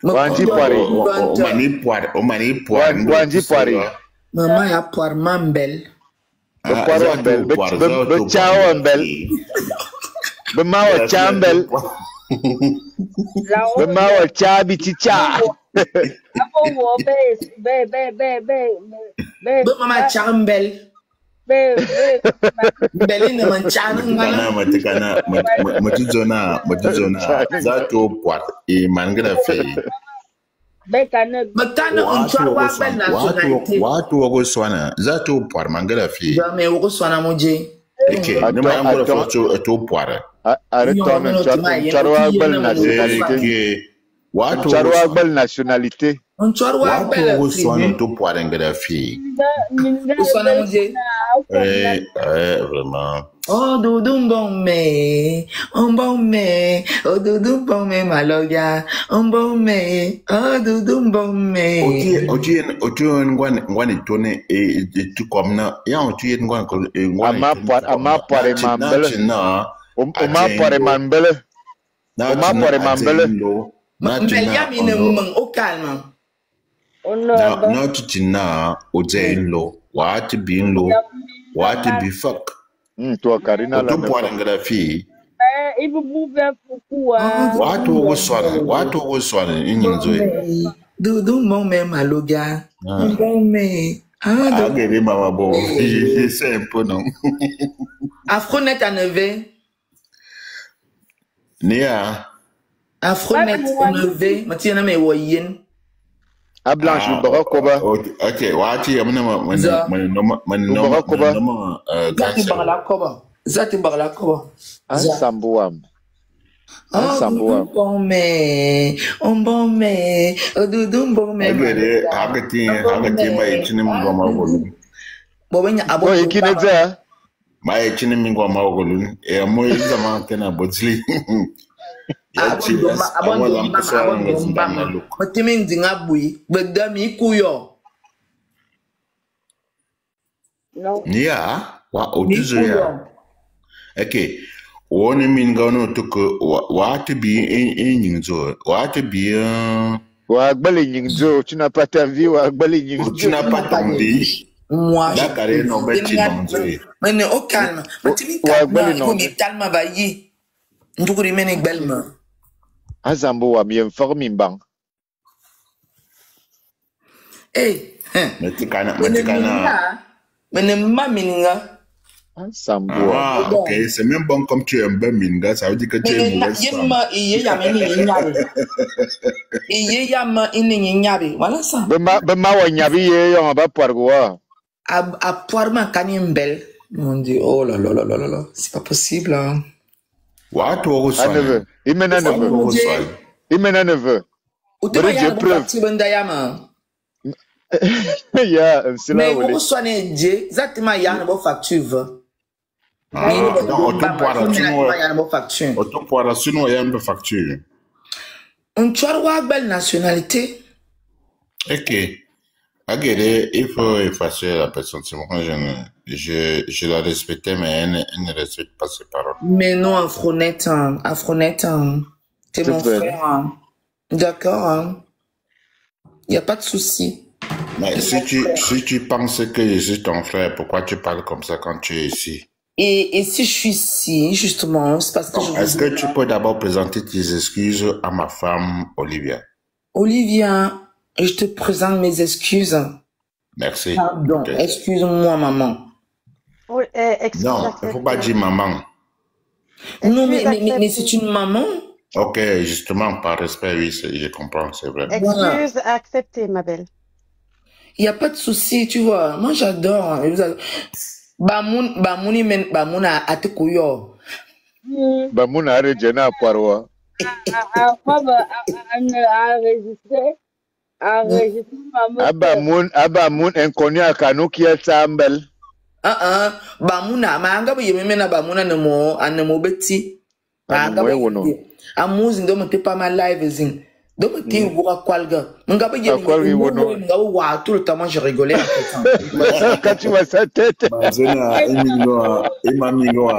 Wanji poire. O mani poire. Wanji poire. Maman ya poire mambel. Poire ambel. Be chao ambel. Be mawa chambel. Be mawa chabi chicha. Be mama chambel. Belina manchana ngana. Matizona. Zato poire. E mangala fe. Makana unchwa wa bel nationalité. Watu wago swana. Zato poire mangala fe. Jamais wago swana moje. Okay. Nema amora foto to poire. Charwa bel nationalité. Watu Charwa bel nationalité. Unchwa wa bel. Watu wago swana to poire ngala fe. Swana moje. Vraiment. Oh doudou bon me, oh doudou bon me maloya, bon me, oh doudou bon me. Oji ngwani tone tu comme na ya oji ngwani ama pare mambele. Oma pare mambele. Oma pare mambele. Mbelya mine mung au calme. Na tutina oje lo, wati bin lo, wati bi fuck. Toi Karina la. Tu poire ngala fi. Il vous bouge beaucoup. Watu wo swana inyinzoe. Doudou bon me maloga. Bon me. Agere mama bo. C'est un peu non. Afronet à Neve. Nia. Afronet à Neve. Matina me woyen. A blanche bora koba. Okay, wati amna man koba. Zati bagala koba. Sambuam. Bon me, bon me, doudou bon me. Agere agati mai chini mingoma wolu. Bobenya abo. Boy kineza. Mai chini mingoma wolu. E mo izama tena botli. Matimi ndinga bui bedami kuyo. Nia wa otuzo ya. Okay. Woni minga no tuko wati bi enyinzo. Wati bi wa gbali nyinzo, tu n'as pas ta vie wa gbali nyinzo. Tu n'as pas ton vie. Moi, je no beti nonzo. Mais au calme. Matimi calme, il faut tellement bailler. Ndukuri mene gbelma. Azambo wa mi informi mbang. Metikana. Mene mamininga. Azambo. Ok, c'est même bon comme tu es un bon minga, ça veut dire que tu es mauvaise femme. Voilà ça. Bema wa nyabi ye yon ba poirgoa. A poirma kanimbel. Mon Dieu, oh là là là là là, c'est pas possible. Hein. Watu wago swana. Imena neveu. Utema ya preuve bandayama. Ya, c'est là où. Mais vous soignez Dieu, exactement ya na facture. Autant pour la sinon il y a une facture. On choisit belle nationalité. Ok. Agere, il faut effacer la personne. Je la respectais, mais elle ne respecte pas ses paroles. Mais non, Afronet, t'es mon frère. D'accord. Il n'y a pas de souci. Mais si tu penses que je suis ton frère, pourquoi tu parles comme ça quand tu es ici? Et si je suis ici, justement, c'est parce que est-ce que tu peux d'abord présenter tes excuses à ma femme, Olivia? Olivia, je te présente mes excuses. Merci. Pardon, okay. Excuse-moi, maman. Oui, non, il ne faut pas dire maman. Non, mais c'est une maman. Ok, justement, par respect, oui, je comprends, c'est vrai. Excuse acceptée, ma belle. Il n'y a pas de souci, tu vois. Moi, j'adore. Bamuna atekuyo. Bamuna arejena parwa. Abamun inconnu à Kanouki Sambel. Bamuna, manga yemena bamuna nemo beti. Amuzi ndo mte pa ma live zing. Do mte buka kwalga. Manga yemena nga wa tout le temps je rigolais quand tu vois sa tête. Mazena imamingo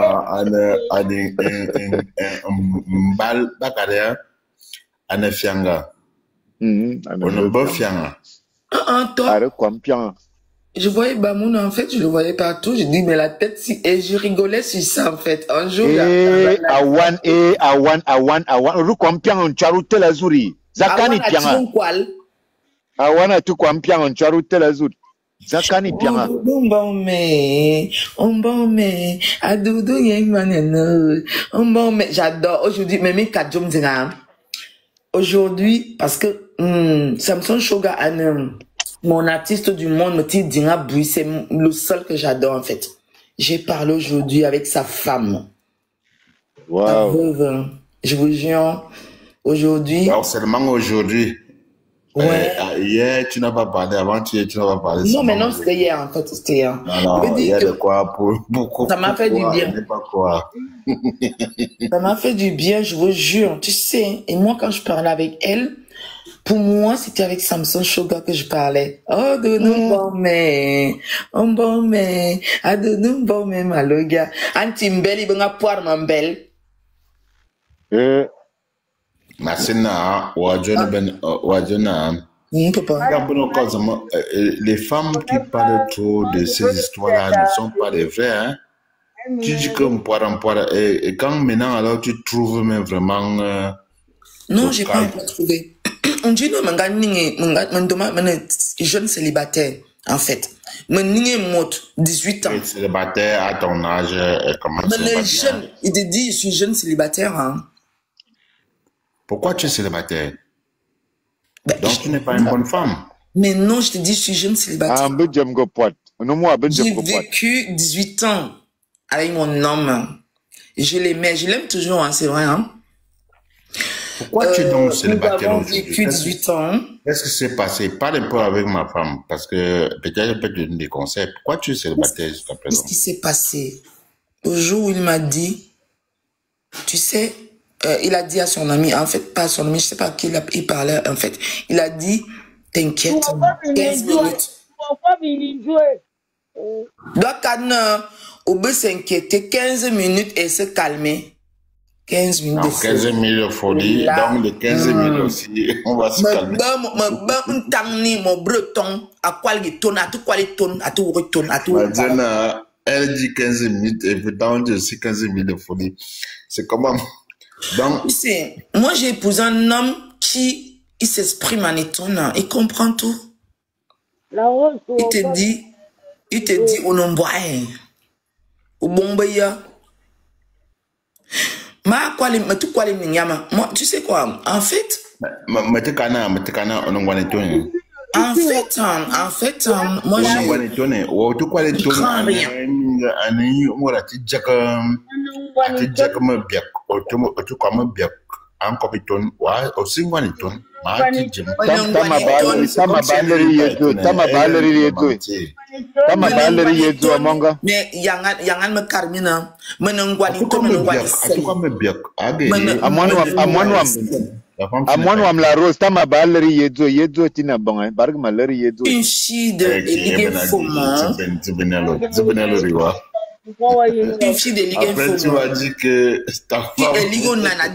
mbal bakarea anafianga. On ne peut faire. Je voyais Bamoun, en fait, je le voyais partout. Je dis, mais la tête, si, et je rigolais sur ça, en fait. Un jour, Awan, Ru Kwampiang, on charoute la zuri. Zakani Pianga. Awan, tu Kwampiang, on charoute la zuri. Zakani Pianga. J'adore. Aujourd'hui, même mes kadjom dira. Aujourd'hui, parce que, Samson Shoga Anem, mon artiste du monde, me dit Dinga Bui, c'est le seul que j'adore, en fait. J'ai parlé aujourd'hui avec sa femme. Wow. Je vous jure, aujourd'hui. Alors, seulement aujourd'hui. Ouais. Hier, tu n'as pas parlé. Avant-hier, tu n'as pas parlé. Non, mais non, c'était hier, en fait. C'était hier. Non, il y a de quoi pour ça m'a fait du bien. Pas quoi. Ça m'a fait du bien, je vous jure. Tu sais, et moi, quand je parlais avec elle, pour moi, c'était avec Samson Shoga que je parlais. Oh, de nous bon, mais, ah, de nous bon, mais, maloga. Antimbeli, ben, à poire, ma belle. Masina, les femmes qui parlent trop de ces histoires-là ne sont pas des vraies, hein. Tu dis que et quand maintenant, alors tu trouves même vraiment... non, j'ai pas encore trouvé. On dit non, jeune célibataire, en fait. Mon 18 ans. Célibataire à ton âge, comment jeune, il te dit, je suis jeune célibataire, hein. Pourquoi tu es célibataire? Donc tu n'es pas une bonne femme. Mais non, je te dis, je suis jeune célibataire. J'ai vécu 18 ans avec mon homme. Je l'aimais, je l'aime toujours, hein, c'est vrai. Hein. Pourquoi tu es donc célibataire aujourd'hui? J'ai vécu 18 ans. Qu'est-ce qui s'est passé? Parle un peu avec ma femme, parce que peut-être je peux te donner des conseils. Pourquoi tu es célibataire jusqu'à présent? Qu'est-ce qui s'est passé? Au jour où il m'a dit, tu sais, il a dit à son ami, en fait, pas à son ami, je sais pas à qui il parlait, en fait. Il a dit, t'inquiète, 15 minutes. Donc, on peut s'inquiéter 15 minutes et se calmer. 15 minutes de folie. 15 minutes de folie, donc de 15 minutes aussi, on va se calmer. Mon breton, à quoi il tourne, à tout quoi il tourne, à tout retourne, à tout. Elle dit 15 minutes et pourtant on dit aussi 15 minutes de folie. C'est comment? Donc, tu sais, moi j'ai épousé un homme qui il s'exprime en étonnant, il comprend tout. Il te dit, on en boit, au bon baya. Moi, tu sais quoi, en fait. En fait, moi une fille de Ligue Foma. Une fille de Ligue Foma. Tu m'as dit que ta femme. Ligo nana.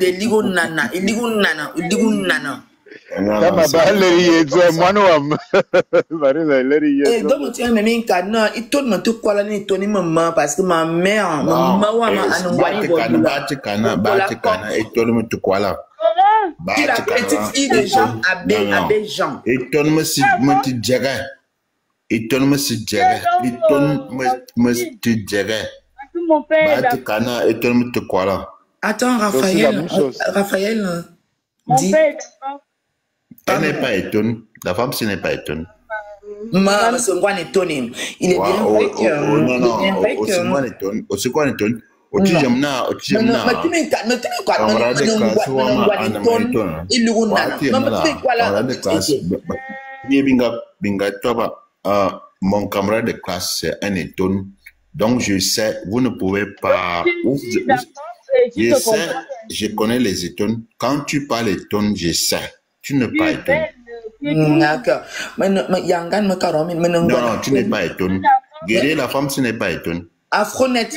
Donc tu as même un cadenas, il tourne tout quoi là, il tourne maman parce que ma mère, la petite fille de Jean Abbé Jean. Et tourne me si me ti dirait. Et tourne me si dirait. Et tourne me ti dirait. Bah tu cana et tourne me te quoi là. Attends, Raphaël dit. Elle n'est pas étonnée. La femme, ce n'est pas étonnée. Ma, c'est quoi étonné? Il est bien vrai que. Non, aussi quoi étonné. Aussi quoi étonné. Oti jamna. Mon camarade de classe, c'est un étonné. Donc, je sais, vous ne pouvez pas. Je sais, je connais les étonnes. Quand tu parles étonne, je sais. Tu n'es pas étonné. D'accord. Non, tu n'es pas étonné. Guérir la femme, ce n'est pas étonné. Afronette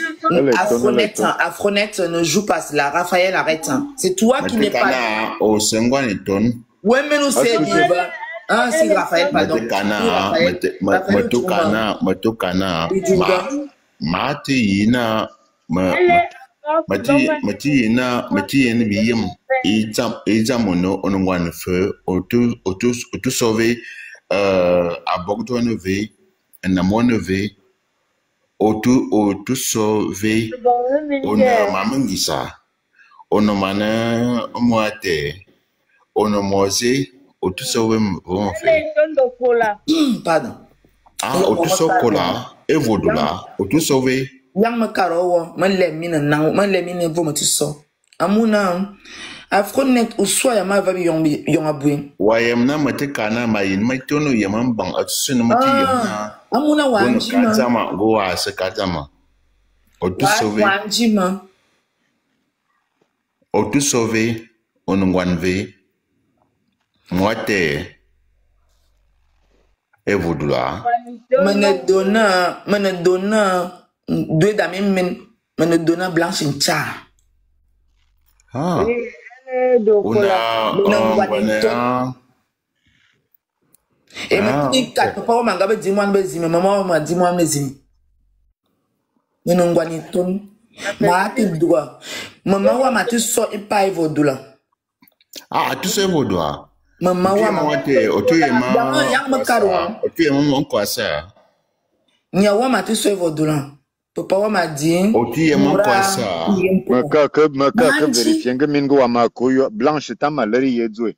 ne joue pas cela. Raphaël, arrête. C'est toi qui n'es pas. Au second étonne, Ouais, mais nous c'est bien. Ah, si Raphaël, pardon. Mati yina mono onongwan feu auto sauver abogto neve namone auto sauver ona mamangisa ono mana moate ono mose auto sauver bon fait pardon. Ah, auto sauver evodula auto sauver yang makaro man le mina na man le mina vo matiso amuna afronet uswa ya ma va bi yong abuen wayem na mate kana mayin maitono yamam bang atsun mate yamna amuna wanjima katama go wa se katama auto sauver wanjima auto sauver onongwanve moite evodula mana dona deux dames me donna blanche in cha. Ah. Et me quatre papa manga be dis moi be maman m'a dit moi me zimi. Me non gwani ton. Ma ti doa. Maman wa ma ti so e pa e vodula. Ah, tu sais vodua. Maman wa ma te otoyema. Yang me karo. Otoyema mon quoi ça? Nya wa ma ti so e vodula. Papa m'a dit. Oti mon quoi ça? Maka vérifier que mingo wa makoyo blanche ta malari yedzwe.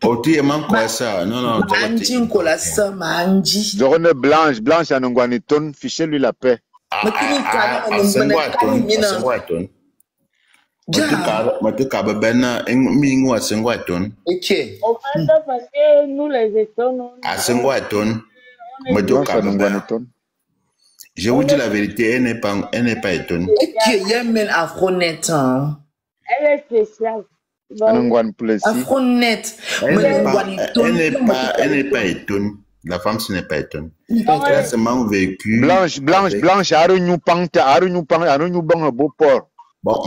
Oti mon quoi ça? Non. Manji kola sa manji. Journée blanche anongwani ton ficher lui la paix. Matuka bena mingo asengwaton. Ok. Parce que nous les étonnons. Asengwaton. Matuka ton. Je vous dis la vérité, elle n'est pas étonnée. Ok, Yemen Afronet. Elle est spéciale. Afronet. Elle n'est pas étonnée. La femme, ce n'est pas étonnée. Elle a seulement vécu. Blanche, arunyu bang a beau port. Bon,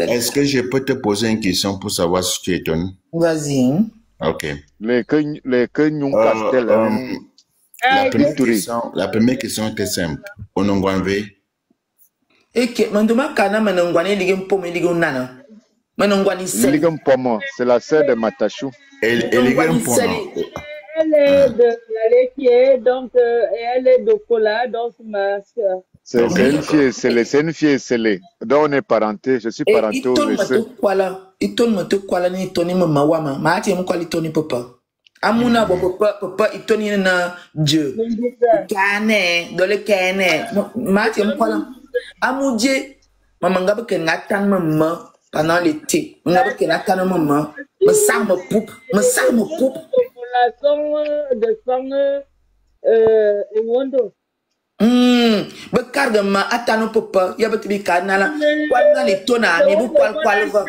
est-ce que je peux te poser une question pour savoir si tu es étonné? Vas-y. Ok. Les Castel. La première question était simple. Onongwanve. C'est la sœur de Matachou. Elle est de Laléquier, donc elle est de Kola, donc ma soeur. C'est une fille scellée. Donc on est parenté, je suis parenté au lycée. Il tourne me te quoi ni toni me mawama. Ma ati mo kwali toni papa. Amuna bo papa il toni na Dieu. Kane, dans le kane. Ma ati mo kwala. Amuje mama ngabe ke ngatan mama pendant l'été. Ngabe ke ngatan mama. Me sang me poupe. La song de song Ewondo. Bekarga ma atano papa ya betibi kanala kwala le tona ni bu kwal va.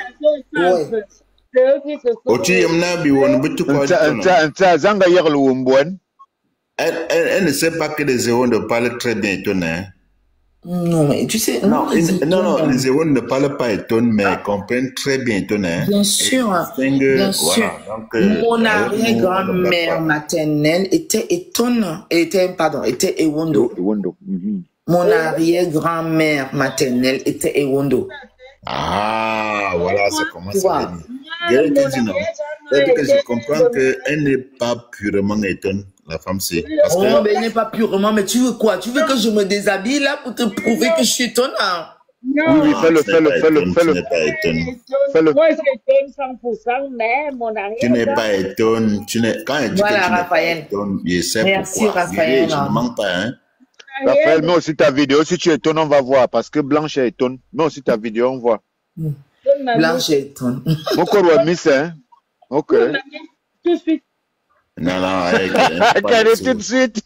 Oti yamna bi won bitu ko zanga yerlu wombon. Elle ne sait pas que les Ewondo parlent très bien étonné. Non, mais tu sais... Non, les Ewondo ne parlent pas étonné, mais comprennent très bien étonné. Bien sûr, bien sûr. Mon arrière-grand-mère maternelle était était Ewondo. Mon arrière-grand-mère maternelle était Ewondo. Ah, voilà, ça commence à venir. Je comprends qu'elle n'est pas purement étonnée. La femme, c'est. Oh, mais elle n'est pas purement, mais tu veux quoi? Tu veux que je me déshabille là pour te prouver que je suis étonnant? Oui, fais-le. Moi, j'étonne 100%, mais mon arrière. Tu n'es pas étonné. Voilà, Raphaël. Je sais merci, pourquoi. Raphaël. Je ne manque pas, hein. Raphaël, mais aussi ta vidéo, si tu étonnes, on va voir. Parce que Blanche est étonne. Mais aussi ta vidéo, on voit. Blanche est étonne. Mon corps miss, hein. Ok. Tout de suite. Non, tout de suite.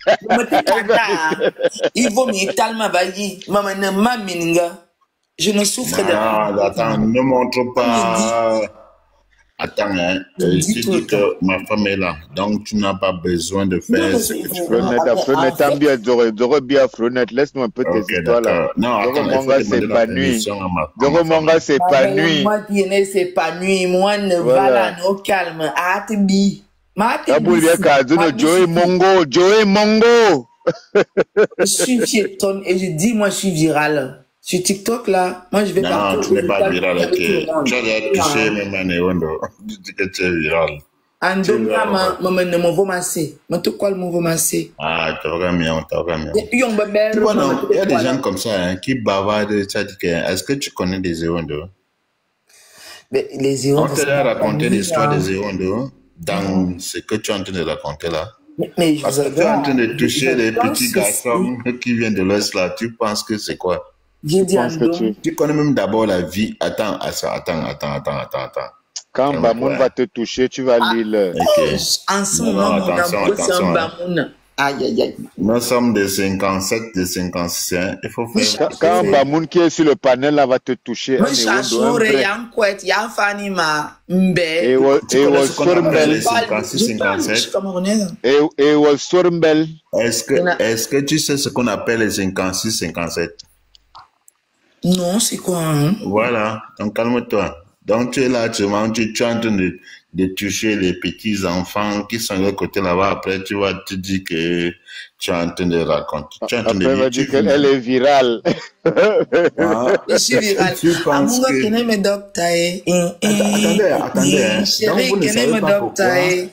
Il vaut mieux tellement vailler. Maman ne m'a minga. Je ne souffre de rien. Attends, ne montre pas. Attends, hein, tu dis que ma femme est là, donc tu n'as pas besoin de faire ce que tu veux. Frenette, bien, Doro bien, Frenette, laisse-nous un peu tes histoires là. Non, attends, Doro Manga s'épanouit. Doro Manga s'épanouit. Moi, qui s'épanouit, moi, ne va là, no calme, Atibi. Joey Mongo. Je suis piétonne et je dis, moi, je suis virale. Sur TikTok, là, moi, je vais partout. Non, tu n'es pas viral, ok. Tu as déjà touché même à Néondo. Tu dis que tu es viral. Andonga, ne m'en massé. Mais tout quoi, le m'en massé. Ah, tu vas bien, tu vas bien. Il y a des gens comme ça, hein, qui bavardent, ça dit que, est-ce que tu connais des Zéondo? Les Zéondo. On t'a raconté l'histoire des Zéondo dans ce que tu es en train de raconter là. Mais parce que tu es en train de toucher les petits garçons qui viennent de l'Ouest là, tu penses que c'est quoi? Tu connais même d'abord la vie. Attends. Quand Bamoun va te toucher, tu vas lire. En ce moment, attention. Aïe. Nous sommes des 57, des 56. Hein. Il faut faire. Quand Bamoun qui est sur le panel là va te toucher. Et est-ce que tu sais ce qu'on appelle les 56-57? Non, c'est quoi hein? Voilà, donc calme-toi. Donc tu es là, tu es en train de toucher les petits enfants qui sont de l'autre côté là-bas. Après, tu vas te dire que tu es en train de raconter. Tu es en train après, va dire qu'elle est virale. Je suis virale. Tu penses que... Attendez. Chérie, quel est mon docteur?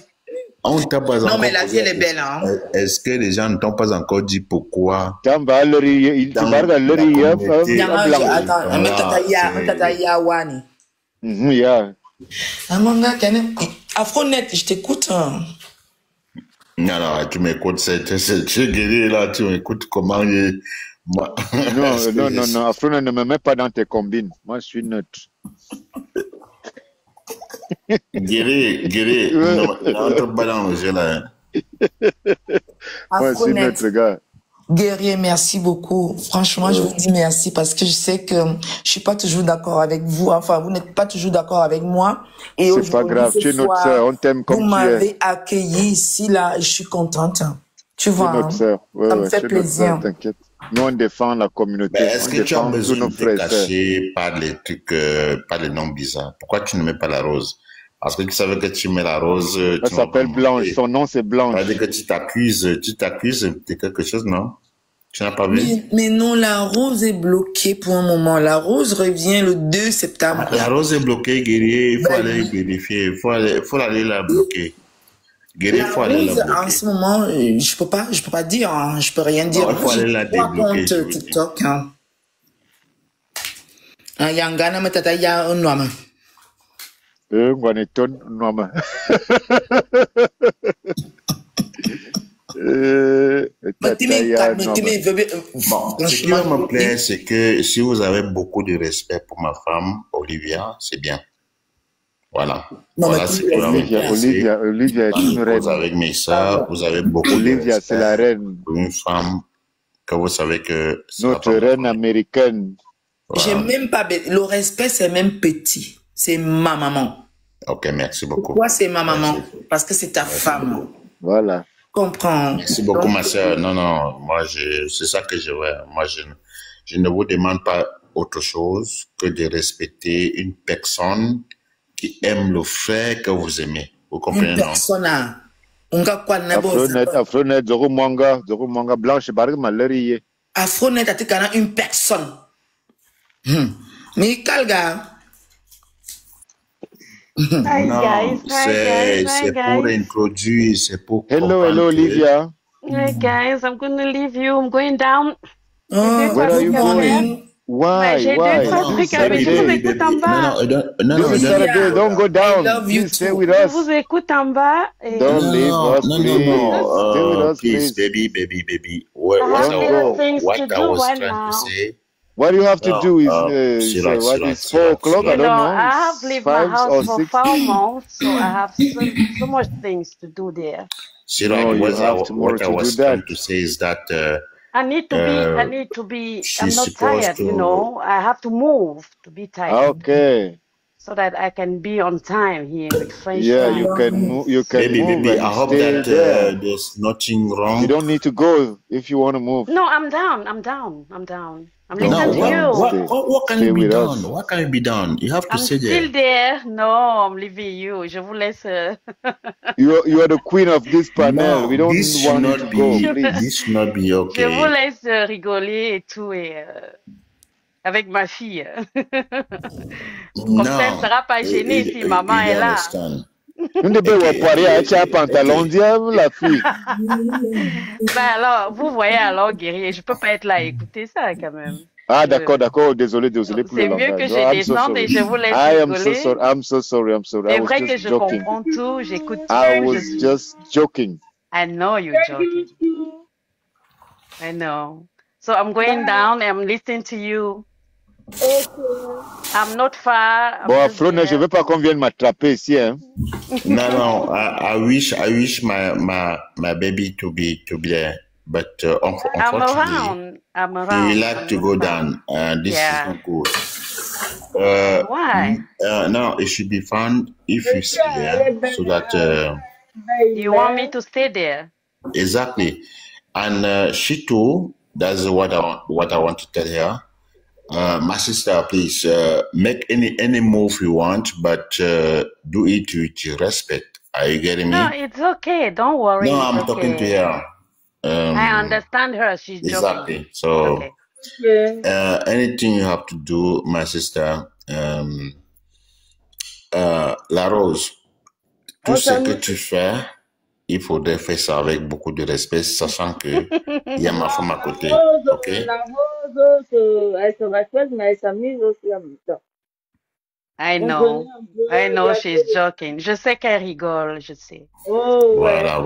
Non, mais la vie, elle est belle. Hein? Est-ce que les gens ne t'ont pas encore dit pourquoi? Attends, Afronet, je t'écoute. Non, tu m'écoutes, c'est guéri là, tu m'écoutes comment il... Non, Afronet ne me met pas dans tes combines. Moi, je suis neutre. Guéri, n'entre pas dans le jeu là. Moi, je suis neutre, gars. Guerrier, merci beaucoup. Franchement, je vous dis merci parce que je sais que je suis pas toujours d'accord avec vous. Enfin, vous n'êtes pas toujours d'accord avec moi. Et c'est pas grave, tu es notre sœur, on t'aime comme tu es. Vous m'avez accueilli ici, là, je suis contente. Tu vois, notre sœur. Ouais, ça me fait plaisir. T'inquiète. Nous, on défend la communauté. Est-ce que tu as besoin de te cacher par les trucs, par les noms bizarres? Pourquoi tu ne mets pas la rose? Parce que tu savais que tu mets la rose. Elle s'appelle Blanche, son nom c'est Blanche. Ça veut dire que tu t'accuses de quelque chose, non? Tu n'as pas vu? Mais non, la rose est bloquée pour un moment. La rose revient le 2 septembre. La rose est bloquée, guerrier, il faut aller vérifier. Il faut aller la bloquer. Guerrier, il faut aller la bloquer. En ce moment, je peux pas dire, hein, je peux rien dire. Il faut aller la débloquer. Compte TikTok, hein. Yangana matata ya unwama. Ngwaneton unwama. Bon, ce qui va me plaire, c'est que si vous avez beaucoup de respect pour ma femme, Olivia, c'est bien. Voilà. Non, voilà ce qui va me plaire. Olivia est une reine. Vous avez mes soeurs, vous avez beaucoup Olivia, de respect c'est la reine. pour une femme que vous savez que... Notre reine américaine. Voilà. J'ai même pas... Le respect, c'est même petit. C'est ma maman. Ok, merci beaucoup. Pourquoi c'est ma maman? Parce que c'est ta femme. Voilà. Comprends. Merci beaucoup, ma soeur. Non, moi, c'est ça que je veux. Moi, je ne vous demande pas autre chose que de respecter une personne qui aime le frère que vous aimez. Vous comprenez, une personne, Afronet, Zoro Manga, Blanche, Barre Malarié. Afronet, a une personne. Mais Kalga. Non, c'est pour introduire, c'est pour... Hello, Olivia. Hey guys, I'm going to leave you. I'm going down. Where are you going? Why? J'ai deux, trois trucs à dire. Je vous écoute en bas. Don't go down. Stay with us. Je vous écoute en bas. Don't leave us, please. Stay with us, please. Baby. What I was trying to say... What you have to do is, what is 4 o'clock? I don't know. I have left my house for 4 months, so I have so much things to do there. What I was trying to say is that I need to be, I'm not tired, you know. I have to move to be tired. Okay. so that I can be on time here with French Yeah, time. you can move. You can move. Baby, I hope that there's nothing wrong. You don't need to go if you want to move. No, I'm down. I'm listening to you. What can you be done? What can you be done? You have to stay there. I'm still there. No, I'm leaving you. Je vous laisse. You are the queen of this panel. No, we don't want you to go, please. This should not be okay. Je vous laisse rigoler et tout avec ma fille. Comme ça, elle ne sera pas gênée si maman est là. Vous ne devez pas aller à pantalon, la fille. Ben alors, vous voyez alors, guerrier, je ne peux pas être là à écouter ça quand même. Ah, d'accord. Désolé pour le langage. C'est mieux que je descende et je vous laisse rigoler. I'm so sorry. C'est vrai que je comprends tout, j'écoute tout. I was just joking. I know you're joking. I know. So I'm going down and I'm listening to you. Okay. I'm not far. Bon, Flo, je veux pas qu'on vienne m'attraper ici, hein. No. I wish my baby to be there, but unfortunately, I'm around. We like to go down. This is not good. Why? No, it should be fun if you stay there, so that. You want me to stay there? Exactly, and she too. That's what I want to tell her. My sister, please make any move you want, but do it with respect. Are you getting me? No, it's okay. Don't worry. No, I'm talking to her. I understand her. She's joking. Exactly. So, anything you have to do, my sister, La Rose, tout ce que tu fais, il faudrait faire ça avec beaucoup de respect, sachant que il y a ma femme à côté. Ok? La Rose, elle se respecte, mais elle s'amuse aussi en même temps. I know she's joking. Je sais qu'elle rigole, je sais. Oh, voilà.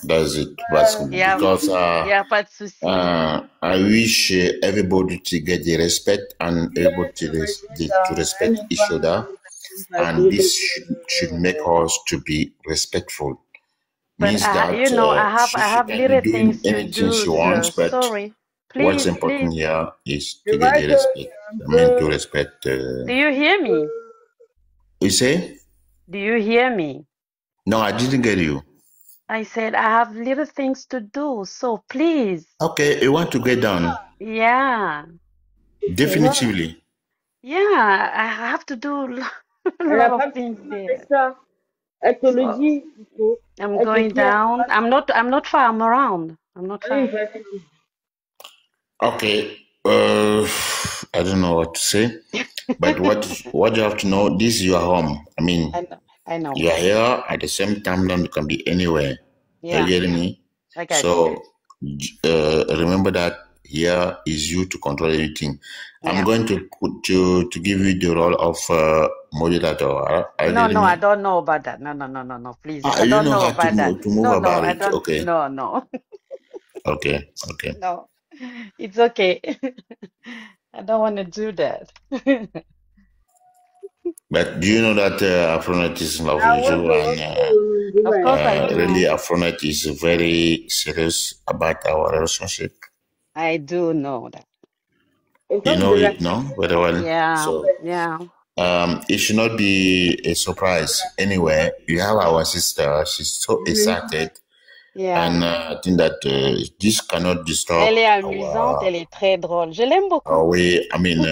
That's it. Because y a pas de souci. I wish everybody to get the respect and everybody to respect each other, and this should make us to be respectful. But Means that I have little things to anything do. she wants, but sorry. Please, what's important here is to get the respect. I mean, to respect. Do you hear me? You say? Do you hear me? No, I didn't get you. I said I have little things to do, so please. Okay, you want to get down? Yeah. Definitively. Yeah, I have to do a lot of things there. I'm going down. I'm not far. I'm around. I'm not far. Okay. I don't know what to say, but what you have to know, this is your home. I mean, I know. You are here at the same time. You can be anywhere. Yeah. Are you getting me? So remember that here is you to control everything. Yeah. I'm going to give you the role of moderator. No, I don't know about that. No, please. I don't know about that. To move about it. Okay. No. Okay. No, it's okay. I don't want to do that. But do you know that Afronet is in love with you, and of course I do. Really Afronet is very serious about our relationship? I do know that. You know it, no? Very well. Yeah. So, yeah. It should not be a surprise. Anyway, you have our sister. She's so excited. Yeah. And I think that this cannot disturb. Elle est amusante, elle est très drôle. Je l'aime beaucoup. Oui, I mean,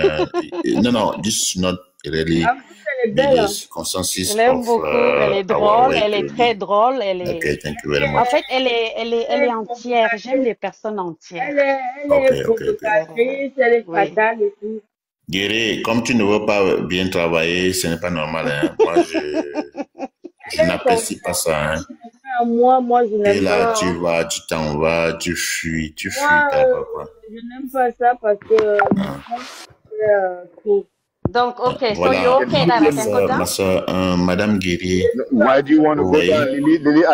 no, this is not really the consensus. Je l'aime beaucoup. Elle est drôle, elle est très drôle. Elle est... Okay, thank you very much. En fait, elle est entière. J'aime les personnes entières. Elle est provocatrice, elle est fatale et tout. Guéry, comme tu ne veux pas bien travailler, ce n'est pas normal. Hein. Moi, je n'apprécie pas ça. Hein. Moi, je n'aime pas. Et là, tu vas, tu t'en vas, tu fuis, Je n'aime pas ça parce que Donc, okay, voilà. So you're okay that I can go down? Madame Guéry. Why do you want to go down, Lily?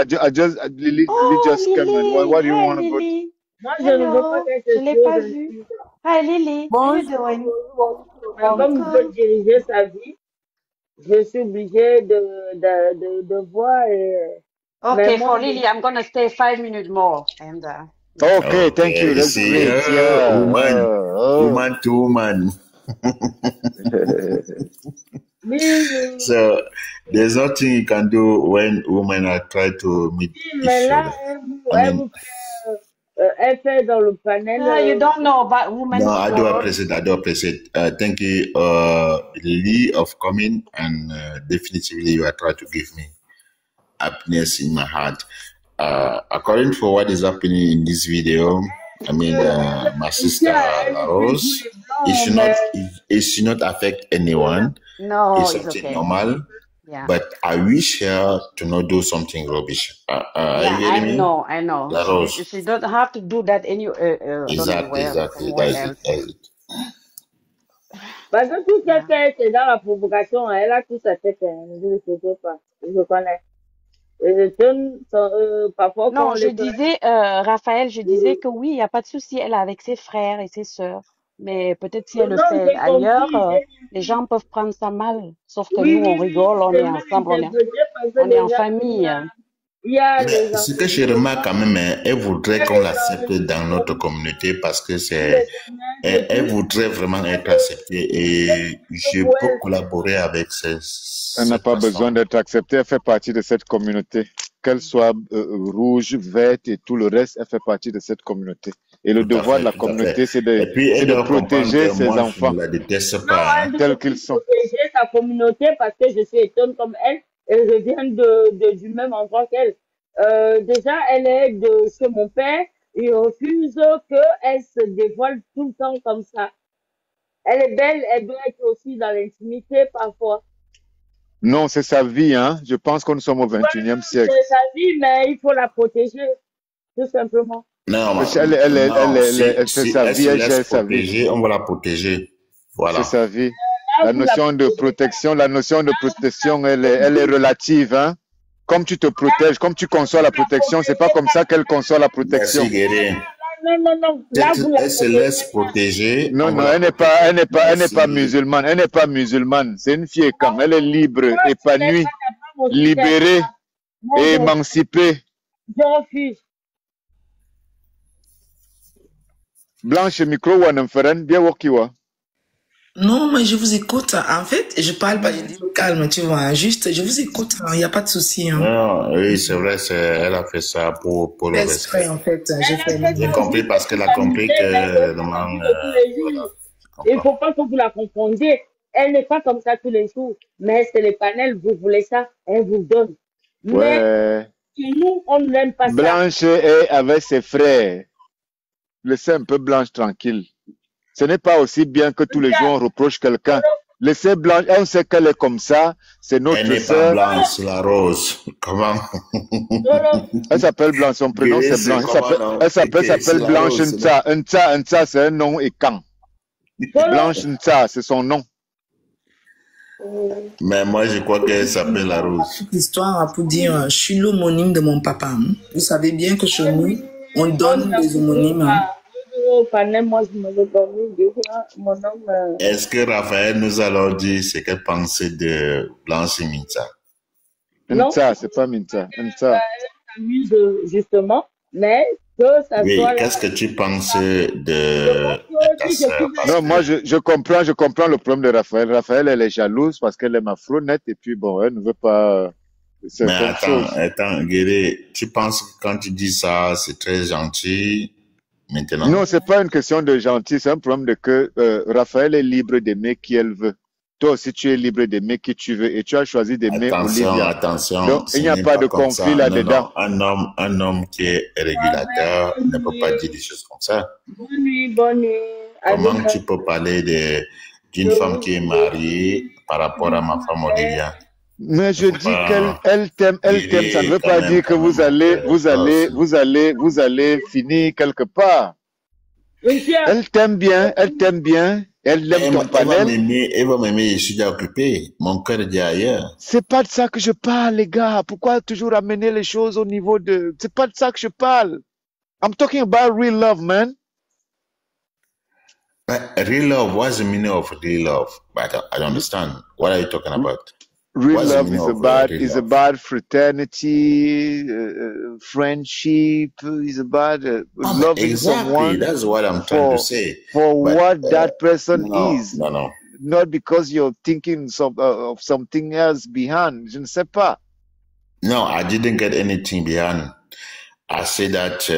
Lily just came in. Why do you want to go down? Moi, je ne veux pas quelque chose. Je ne l'ai pas vu. Hi, Lily. How are you doing? Comme je veux diriger sa vie, je suis obligée de voir. Okay, for Lily, I'm going to stay 5 minutes more. And, okay, thank you. That's great. Yeah. Woman to woman. So there's nothing you can do when women are trying to meet each other. Dans le panel. You don't know about women. No, I do appreciate. Thank you, Lily, of coming, and definitively you are trying to give me happiness in my heart. According to what is happening in this video, I mean, my sister Rose, it should not affect anyone. No, it's something okay. normal. Yeah. But I wish her to not do something rubbish. I know. She don't have to do that exactly. Parce que tout ce qu'elle fait, c'est dans la provocation. Elle a tout sa tête. Je ne sais pas. Je connais. Non, je disais, Raphaël, je disais que oui, il n'y a pas de souci, elle est avec ses frères et ses sœurs. Mais peut-être si elle le fait ailleurs, les gens peuvent prendre ça mal. Sauf que nous, on rigole, on est ensemble, on est en famille. Ce que je remarque quand même, elle voudrait qu'on l'accepte dans notre communauté parce que elle voudrait vraiment être acceptée et je peux collaborer avec elle n'a pas besoin d'être acceptée, elle fait partie de cette communauté. Qu'elle soit rouge, verte et tout le reste, elle fait partie de cette communauté. Et le devoir de la communauté, c'est de protéger ses enfants tels qu'ils sont. Protéger sa communauté parce que je suis étonnée comme elle et je viens du même endroit qu'elle. Déjà, elle est de chez mon père. Il refuse qu'elle se dévoile tout le temps comme ça. Elle est belle, elle doit être aussi dans l'intimité parfois. Non, c'est sa vie, hein. Je pense que nous sommes au 21e siècle. C'est sa vie, mais il faut la protéger, tout simplement. Non, c'est sa vie, elle gère sa vie. On va la protéger. Voilà. C'est sa vie. La notion de protection, elle est relative, hein. Comme tu te protèges, comme tu conçois la protection, c'est pas comme ça qu'elle conçoit la protection. Merci, non. Elle se laisse protéger. Non, elle n'est pas musulmane. Elle n'est pas musulmane. C'est une fille quand elle est libre, épanouie, libérée et émancipée. Je refuse. Blanche, micro ou un enfant, bien wakiwa. Non, mais je vous écoute. En fait, je parle pas, je dis calme, tu vois. Juste, je vous écoute, il n'y a pas de souci. Hein. Non, oui, c'est vrai, elle a fait ça pour le respect. En fait, j'ai compris parce qu'elle a compris que il ne faut pas que vous la confondiez. Elle n'est pas comme ça tous les jours. Mais c'est les panels, vous voulez ça, elle vous donne. Mais nous, on n'aime pas ça. Blanche est avec ses frères. Laissez un peu Blanche tranquille. Ce n'est pas aussi bien que tous les jours on reproche quelqu'un. Laissez Blanche, on sait qu'elle est comme ça, c'est notre sœur. Elle n'est pas Blanche, la Rose. Comment? Elle s'appelle Blanche, son prénom c'est Blanche. Elle s'appelle Blanche Nta. Nta c'est un nom et quand. Blanche Nta, c'est son nom. Mais moi je crois qu'elle s'appelle la Rose. L'histoire pour dire, je suis l'homonyme de mon papa. Vous savez bien que chez nous, on donne des homonymes. Est-ce que Raphaël nous a alors dit ce qu'elle pensait de Blanche Minta? Minta, c'est pas Minta. Minta. Elle s'amuse justement, mais que ça soit. Qu'est-ce que tu penses de ta sœur? Non, moi je comprends le problème de Raphaël. Raphaël, elle est jalouse parce qu'elle est afro-nette et puis bon, elle ne veut pas. Mais attends, Guéré, tu penses que quand tu dis ça, c'est très gentil? Maintenant. Non, c'est pas une question de gentil, c'est un problème de que Raphaël est libre d'aimer qui elle veut. Toi aussi, tu es libre d'aimer qui tu veux et tu as choisi d'aimer Olivia. Attention, donc il n'y a pas de conflit là-dedans. Un homme qui est régulateur ne peut pas dire des choses comme ça. Bonne nuit. Comment tu peux parler d'une femme qui est mariée par rapport à ma femme Olivia? Mais je dis qu'elle t'aime, ça ne veut pas dire que vous allez finir quelque part. Elle t'aime bien, elle aime ton panel. Elle va m'aimer, je suis déjà occupé, mon cœur est déjà ailleurs. C'est pas de ça que je parle, les gars. Pourquoi toujours amener les choses au niveau de... C'est pas de ça que je parle. I'm talking about real love, man. Real love, what's the meaning of real love? I don't understand. What are you talking about? Real love is about fraternity, friendship. Is about loving someone. That's what I'm trying to say. For what that person is. No. not because you're thinking of something else behind. Je ne sais pas. No, I didn't get anything behind. I say that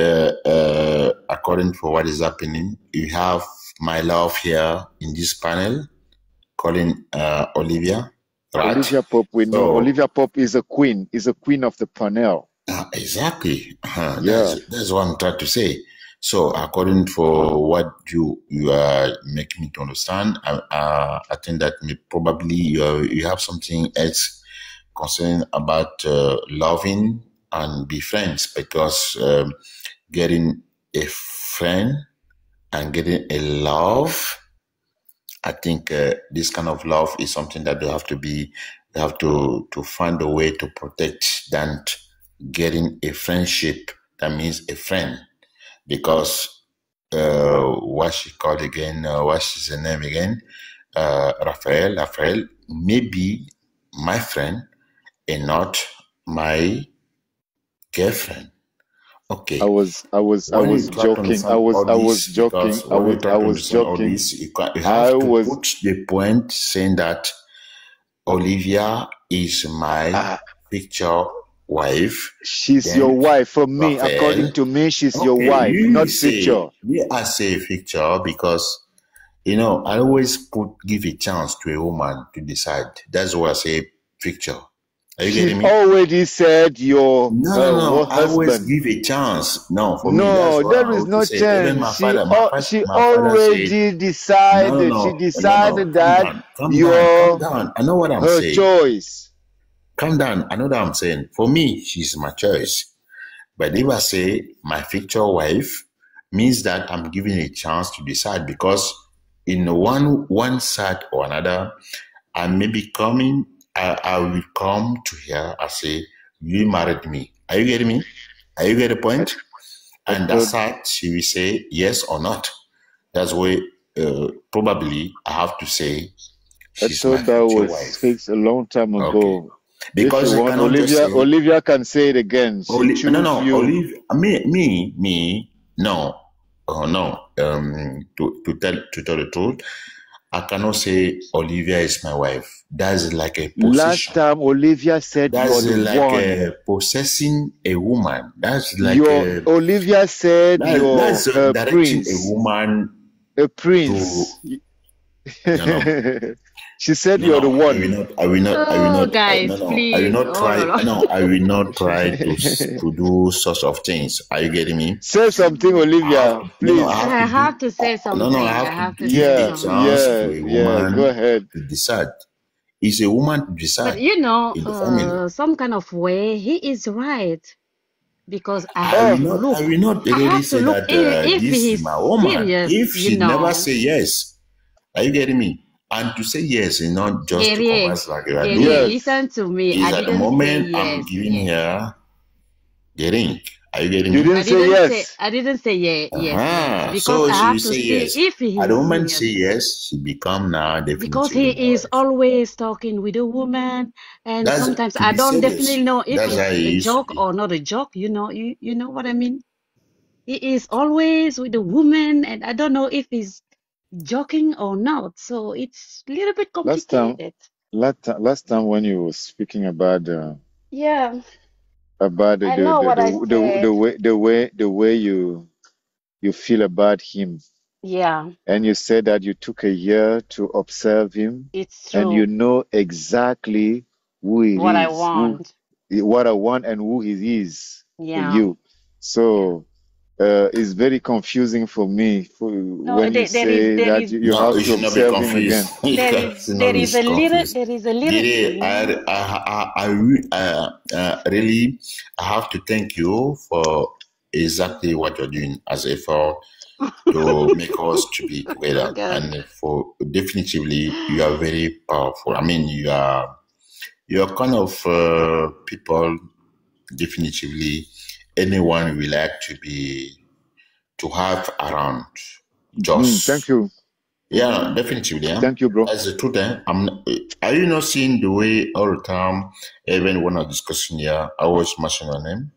according to what is happening, you have my love here in this panel, calling Olivia. Right? Olivia Pope, we know. Olivia Pope is a queen. Is a queen of the panel. Exactly. That's what I'm trying to say. So according to what you are making me to understand, I think that probably you have something else concerning about loving and be friends, because getting a friend and getting a love, I think this kind of love is something that you have to find a way to protect than getting a friendship that means a friend. Because what she called again, what's her name again? Raphael may be my friend and not my girlfriend. Okay. I was joking. I was joking. You have to put the point saying that Olivia is my picture wife. She's your wife. For me, Raphael, according to me, she's your wife, not picture. I say picture because, I always give a chance to a woman to decide. That's why I say picture. Are you getting me? Already said your No, I always give a chance. No, for me, there is no chance. She already decided. She decided that calm down. I know what I'm saying. Her choice. Calm down. I know what I'm saying. For me, she's my choice. But if I say my future wife, means that I'm giving a chance to decide, because in one side or another, I may be coming. I will come to her and say, you married me. Are you getting me? Are you getting the point? And that side, she will say yes or not. That's why probably I have to say she's my future wife. Fixed a long time ago. Okay. Because Olivia can say it again. Olivia. To tell the truth, I cannot say Olivia is my wife. That's like a possession. Last time Olivia said that's like possessing a woman. That's like Olivia said that's a directing prince. A woman. A prince. She said you're the one. I will not. Guys, please. I will not try. I will not try to do such of things. Are you getting me? Say something, Olivia. Please. I have to say something. I have to give a chance to a woman go ahead. to decide. It's a woman to decide. But some kind of way, he is right. Because I will not really say that this is my woman. Serious, if she never say yes, are you getting me? And to say yes is not just to converse like that. Listen to me. At the moment I'm giving her the ring. Are you getting me? You didn't say yes. I didn't say yes. Because so I have to say see yes. if he at the moment say yes, she become now definitely. Because he is always talking with a woman, and sometimes I don't definitely know if it's a joke or not a joke. You know what I mean? He is always with a woman, and I don't know if he's joking or not, so it's a little bit complicated. Last time when you were speaking about about the way you feel about him, and you said that you took a year to observe him. It's true. And you know exactly who he is, what I want and who he is for you. So it's very confusing for me when you say that you have to observe him again. There is a little. I really have to thank you for exactly what you're doing as a effort to make us to be together, and for definitively you are very powerful. I mean, you are kind of people definitively anyone will like to have around. Just thank you. Yeah, definitely. Yeah. Thank you, bro. As the truth, are you not seeing the way all the time, even when I'm discussing here, I always mention your name?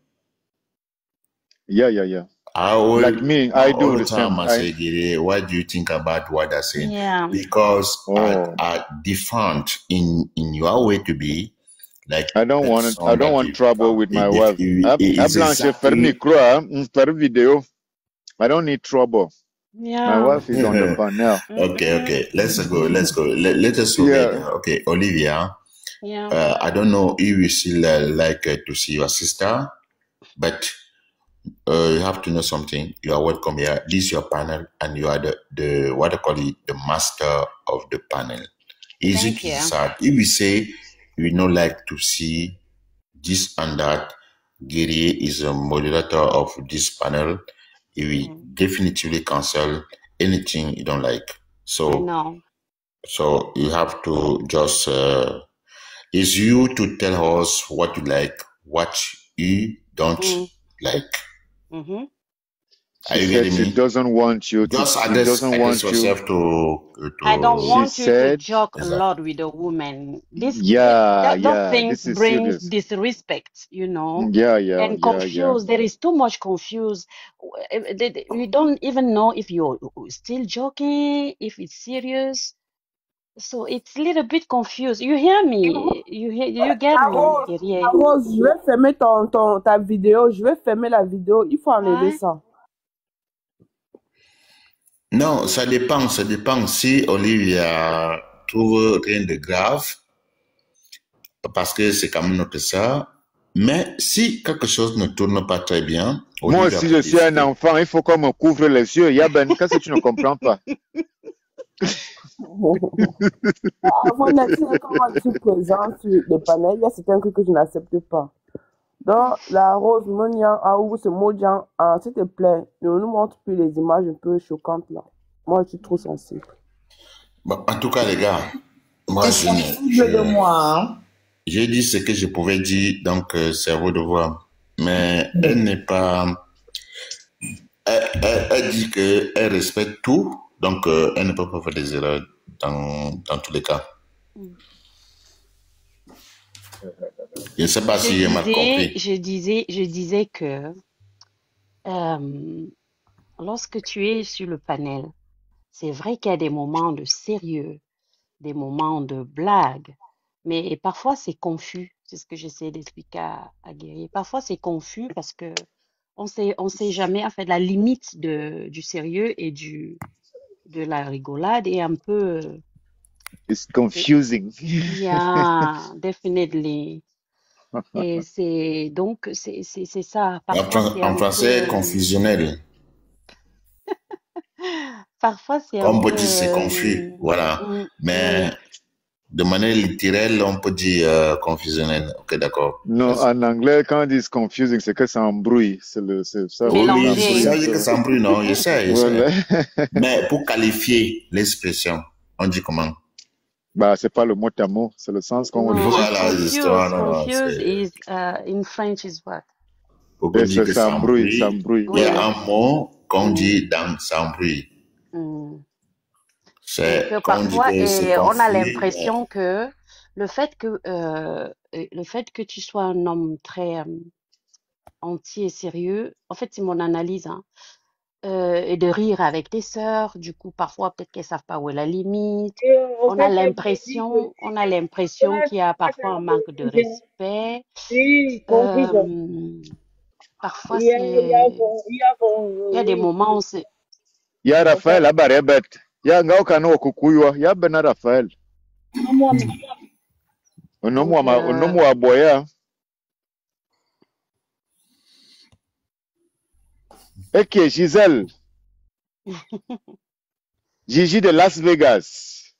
Yeah. Like me, I do the same. What do you think about what they're saying? Yeah. Because are different in your way to be. Like I don't want trouble with my wife. Video. I don't need trouble. Yeah. My wife is on the panel. Okay. Let's go. Let us go. Okay, Olivia. Yeah. I don't know if you still like to see your sister, but you have to know something. You are welcome here. This is your panel, and you are the what I call it, the master of the panel. Easy to decide. If we say we don't like to see this and that, Guerrier is a moderator of this panel. He will definitively cancel anything you don't like. So you have to just it's you to tell us what you like, what you don't like. She said she doesn't want you to. Just address yourself to. I don't want you to joke a lot with a woman. Those things bring disrespect, you know. And confuse. There is too much confuse. We don't even know if you're still joking, if it's serious. So it's a little bit confused. You hear me? You get me? Rose, je vais fermer ta vidéo. Je vais fermer la vidéo. Il faut enlever ça. Non, ça dépend. Si Olivia trouve rien de grave, parce que c'est quand même notre sœur. Mais si quelque chose ne tourne pas très bien... Moi aussi, je suis un enfant. Il faut qu'on me couvre les yeux. Yaben, qu'est-ce que tu ne comprends pas? Avant d'être quand je suis présent sur le panel, il y a certains trucs que je n'accepte pas. Donc, la Rose, ce Modian, s'il te plaît, ne nous montre plus les images un peu choquantes là. Moi, je suis trop sensible. Bon, en tout cas, les gars, moi, j'ai dit ce que je pouvais dire, donc c'est à vous de voir. Mais elle n'est pas... Elle dit qu'elle respecte tout, donc elle ne peut pas faire des erreurs dans tous les cas. Je ne sais pas si j'ai mal compris. Je disais que lorsque tu es sur le panel, c'est vrai qu'il y a des moments de sérieux, des moments de blague, mais parfois c'est confus. C'est ce que j'essaie d'expliquer à Guerrier. Parfois c'est confus parce que on sait jamais, en fait, la limite du sérieux et de la rigolade est un peu... It's confusing. Yeah, definitely. Et c'est ça. Parfois, en français, confusionnel. Parfois, c'est un peu... On peut dire c'est confus, voilà. Mais de manière littérale, on peut dire confusionnel. Ok, d'accord. Non, en anglais, quand on dit confusing, c'est que ça embrouille. C'est ça. Oui, ça veut dire que ça embrouille, non, je sais. Mais pour qualifier l'expression, on dit comment? Bah, c'est pas le mot à mot, c'est le sens qu'on dit. Voilà, justement. Confused is, in French is what? Ça embrouille. Il y a un mot qu'on dit dans ça embrouille. Parfois, on a l'impression que le fait que tu sois un homme très entier et sérieux, en fait, c'est mon analyse, hein, et de rire avec tes sœurs, du coup, parfois, peut-être qu'elles savent pas où est la limite. On a l'impression qu'il y a parfois un manque de respect. Parfois, il y a des moments où c'est... Il y a Raphaël à Barebet. Il y a Ngaokano Kukuywa. Il y a Ben Raphaël. Un homme à Boya. Et qui est Gisèle? Gigi de Las Vegas.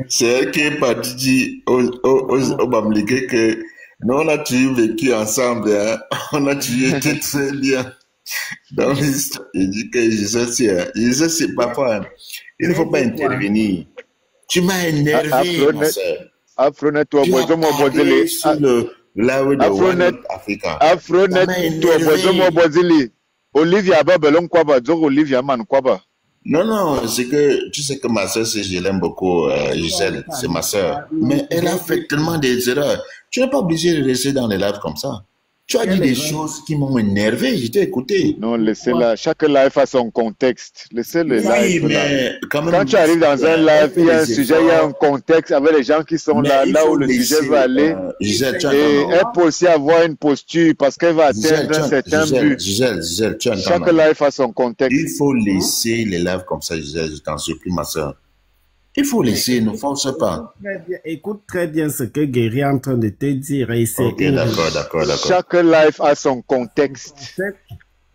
C'est elle qui est partie au Bamliké que nous on a toujours vécu ensemble, hein? On a toujours été très bien. Dans l'histoire, il dit que Gisèle, c'est papa. Il ne faut pas intervenir. Tu m'as énervé, ma soeur. Afronet, toi, Olivia Babelon Kwaba, Olivia Man Kwaba. Non, c'est que tu sais que ma soeur, je l'aime beaucoup, Gisèle, c'est ma soeur. Mais elle a fait tellement des erreurs. Tu n'es pas obligé de rester dans les lives comme ça. Tu as dit des choses qui m'ont énervé, j'étais écouté. Non, laissez-la. Chaque live a son contexte. Laissez le live. Oui, mais quand tu arrives dans un live, il y a un sujet, il y a un contexte avec les gens qui sont là où le sujet va aller. Et elle peut aussi avoir une posture parce qu'elle va atteindre un certain but. Gisèle, tu entends. Chaque live a son contexte. Il faut laisser les lives comme ça, Gisèle, je t'en supplie, ma soeur. Il faut laisser, ne force pas. Écoute très bien ce que Guéry est en train de te dire. Ok, d'accord. Chaque live a son contexte.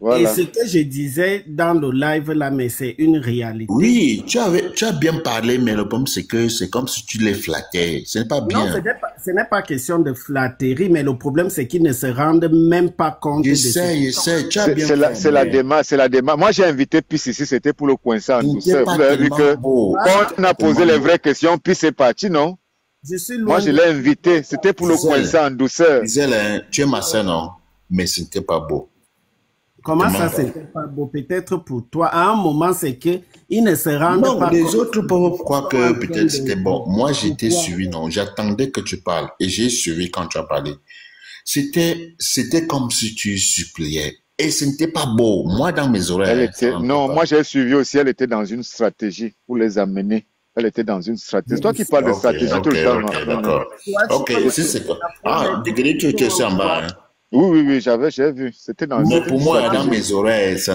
Voilà. Et ce que je disais dans le live là, mais c'est une réalité. Oui, tu as bien parlé, mais le problème c'est que c'est comme si tu les flattais. Ce n'est pas bien. Non, ce n'est pas question de flatterie, mais le problème c'est qu'ils ne se rendent même pas compte je sais, tu as bien fait. C'est la démarche, Moi j'ai invité Peace ici, c'était pour le coincer en douceur. Vous avez vu que quand on a posé les vraies questions, Peace est parti, non? Moi je l'ai invité, c'était pour le coincer en douceur. Gisèle, tu es ma soeur, non? Mais ce n'était pas beau. Comment ça, c'était pas beau? Peut-être pour toi. À un moment, c'est que ils ne se rendent pas compte. Les autres peuvent croire que peut-être c'était bon. Moi, j'étais suivi, non. J'attendais que tu parles. Et j'ai suivi quand tu as parlé. C'était comme si tu suppliais. Et ce n'était pas beau. Moi, dans mes oreilles. Moi, j'ai suivi aussi. Elle était dans une stratégie pour les amener. Elle était dans une stratégie. C'est toi qui parles de stratégie tout le temps. D'accord. Ok, c'est quoi? Ah, Degré, tu étais en bas, hein? Oui, j'ai vu. C'était dans. Mais pour moi, dans mes oreilles, ce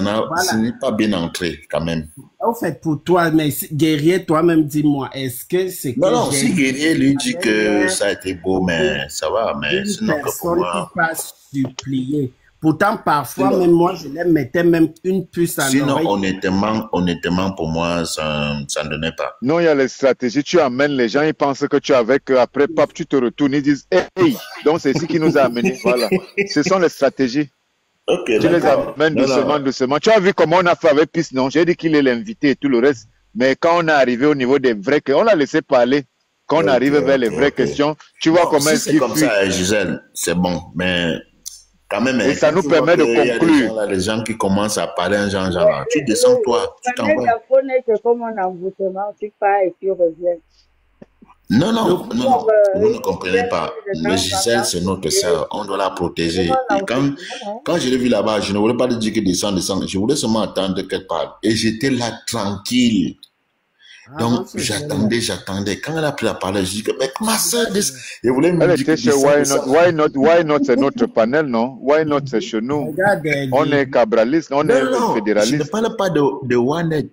n'est pas bien entré, quand même. En fait, pour toi, mais Guerrier, toi-même, dis-moi, est-ce que c'est que... Non, si Guerrier lui dit que ça a été beau, mais ça va, mais sinon que pour moi... Qui passe supplier. Pourtant, parfois, même moi, je les mettais même une puce à l'oreille. Sinon, honnêtement, pour moi, ça ne donnait pas. Non, il y a les stratégies. Tu amènes les gens, ils pensent que tu es avec eux. Après, pap, tu te retournes, ils disent « Hey !» Donc, c'est ce qui nous a amenés. Voilà. Ce sont les stratégies. Okay, tu les amènes doucement. Tu as vu comment on a fait avec Peace, non? J'ai dit qu'il est l'invité et tout le reste. Mais quand on est arrivé au niveau des vraies questions, on l'a laissé parler. Quand on arrive vers les vraies questions, tu vois comment est-ce qu'il c'est comme ça, Gisèle, c'est bon. Mais... quand même, et ça nous permet de conclure. Les gens qui commencent à parler un genre, tu descends toi, tu t'en vas. C'est comme un envoûtement, tu pars et tu reviens. Non, vous ne comprenez pas. Le Gisèle, c'est notre sœur, on doit la protéger. Et quand je l'ai vu là-bas, je ne voulais pas lui dire que descend. Je voulais seulement attendre qu'elle parle. Et j'étais là tranquille. Donc, j'attendais. Quand elle a pris la parole, je dis que, mais ma soeur, je voulais me dire que... Why not, c'est notre panel, non? Why not, c'est chez nous. On est cabraliste, on est fédéraliste. Je ne parle pas de One,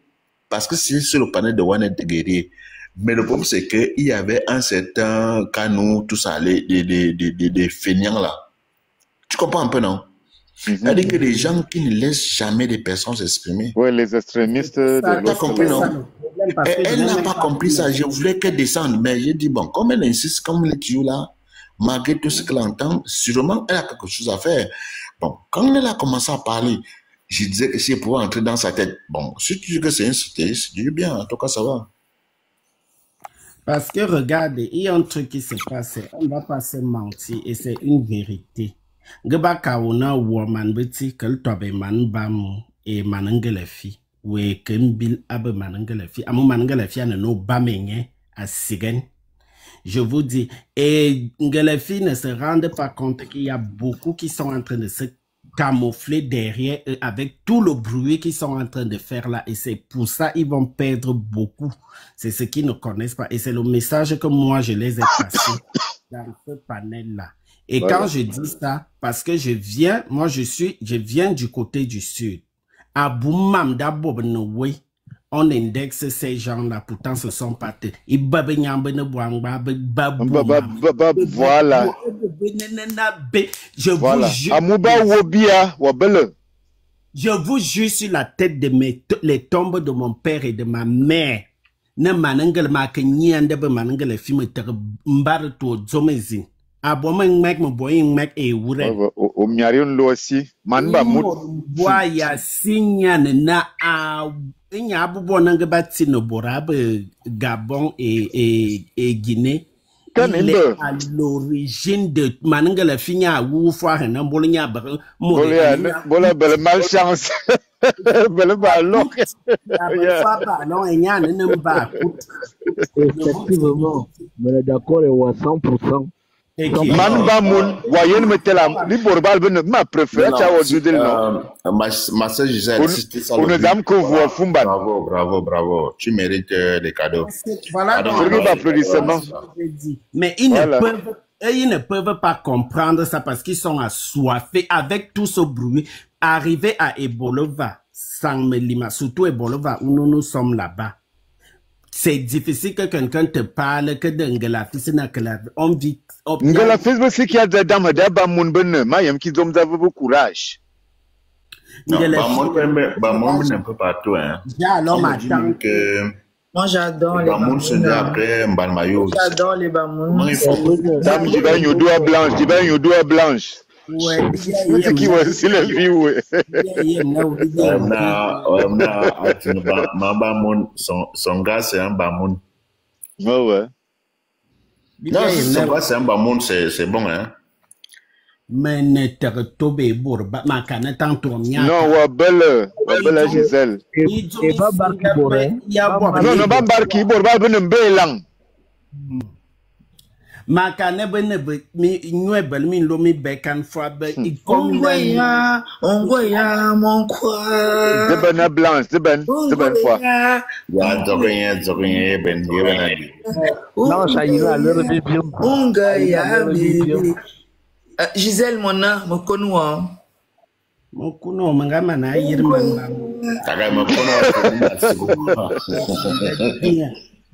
parce que c'est sur le panel de One de Guerrier. Mais le problème, c'est qu'il y avait un certain canou, tout ça, des feignants là. Tu comprends un peu, non? C'est-à-dire que les gens qui ne laissent jamais les personnes s'exprimer. Oui, les extrémistes de l'autre. compris, non? Elle n'a pas compris ça. Je voulais qu'elle descende. Mais j'ai dit, bon, comme elle insiste, comme elle est toujours là, malgré tout ce qu'elle entend, sûrement, elle a quelque chose à faire. Bon, quand elle a commencé à parler, je disais que si elle pouvait entrer dans sa tête, bon, si tu dis que c'est une cité, c'est du bien. En tout cas, ça va. Parce que regarde, il y a un truc qui se passe. On ne va pas se mentir et c'est une vérité. Gaba kauna woman beti kel tobe man bamu e manangelefi we kembil abe manangelefi amu manangelefi ane no bamenye à Sigen. Je vous dis, et Ngelefi ne se rendent pas compte qu'il y a beaucoup qui sont en train de se camoufler derrière eux avec tout le bruit qu'ils sont en train de faire là. Et c'est pour ça qu'ils vont perdre beaucoup. C'est ce qu'ils ne connaissent pas. Et c'est le message que moi, je les ai passés dans ce panel-là. Et quand je dis ça, parce que je viens du côté du sud. À Boumam d'Abobnowe, on indexe ces gens-là, pourtant ce sont pas eux. Voilà. Je vous jure sur la tête de les tombes de mon père et de ma mère. Ne manangel ma kenyande be manangel film ter mbar to zomezi. Abomen mek mo boyin mek e wure. O miarion lo aussi. Man ba mut. Boya sinya na a nya abubo nanga bati no borabe Gabon et Guinée. Il est à l'origine de manangel finya wu foire na bolinya ba mo. Bola belle malchance. Effectivement, on est d'accord à 100%. Man ba moun, voyez me tela, li borbal ben ma préféré tu as aujourd'hui non. Ma soeur Gisèle, c'était ça. On nous aime que vous Fumba. Bravo. Tu mérites les cadeaux. Voilà donc. Mais ils ne peuvent pas comprendre ça parce qu'ils sont assoiffés avec tout ce bruit. Arriver à Ebolova, Sangmelima, surtout Ebolova où nous sommes là-bas. C'est difficile que quelqu'un te parle que de Ngelafis on vit. Ngelafis, c'est qu'il y a des dames d'Abba Mounbene, Mayam qui ont beaucoup courage. Non, Bamon un peu partout. Hein. Moi, j'adore les Bamoun. J'adore les Bamoun. Dame, je vais une doigt blanche. Ouais, c'est qui va aussi la vie, ouais. Son gars, c'est un Bamoun. Ouais. Non, son gars, c'est un Bamoun, c'est bon, hein. Mais ne te retourne pas, ma canette en tournant. Non, Wabelle Gisèle. Non, pas Barki, Borba, ben Bélang. Ma canette, ben, nous, mi lomi becan frabe, on voya, mon quoi. De ben blanche, de ben fois. Non, ça ira, l'heure de bien. On gaya, bébé. Gisèle, mon âme, mon connois. Mon connois, mon gamin, a yirman.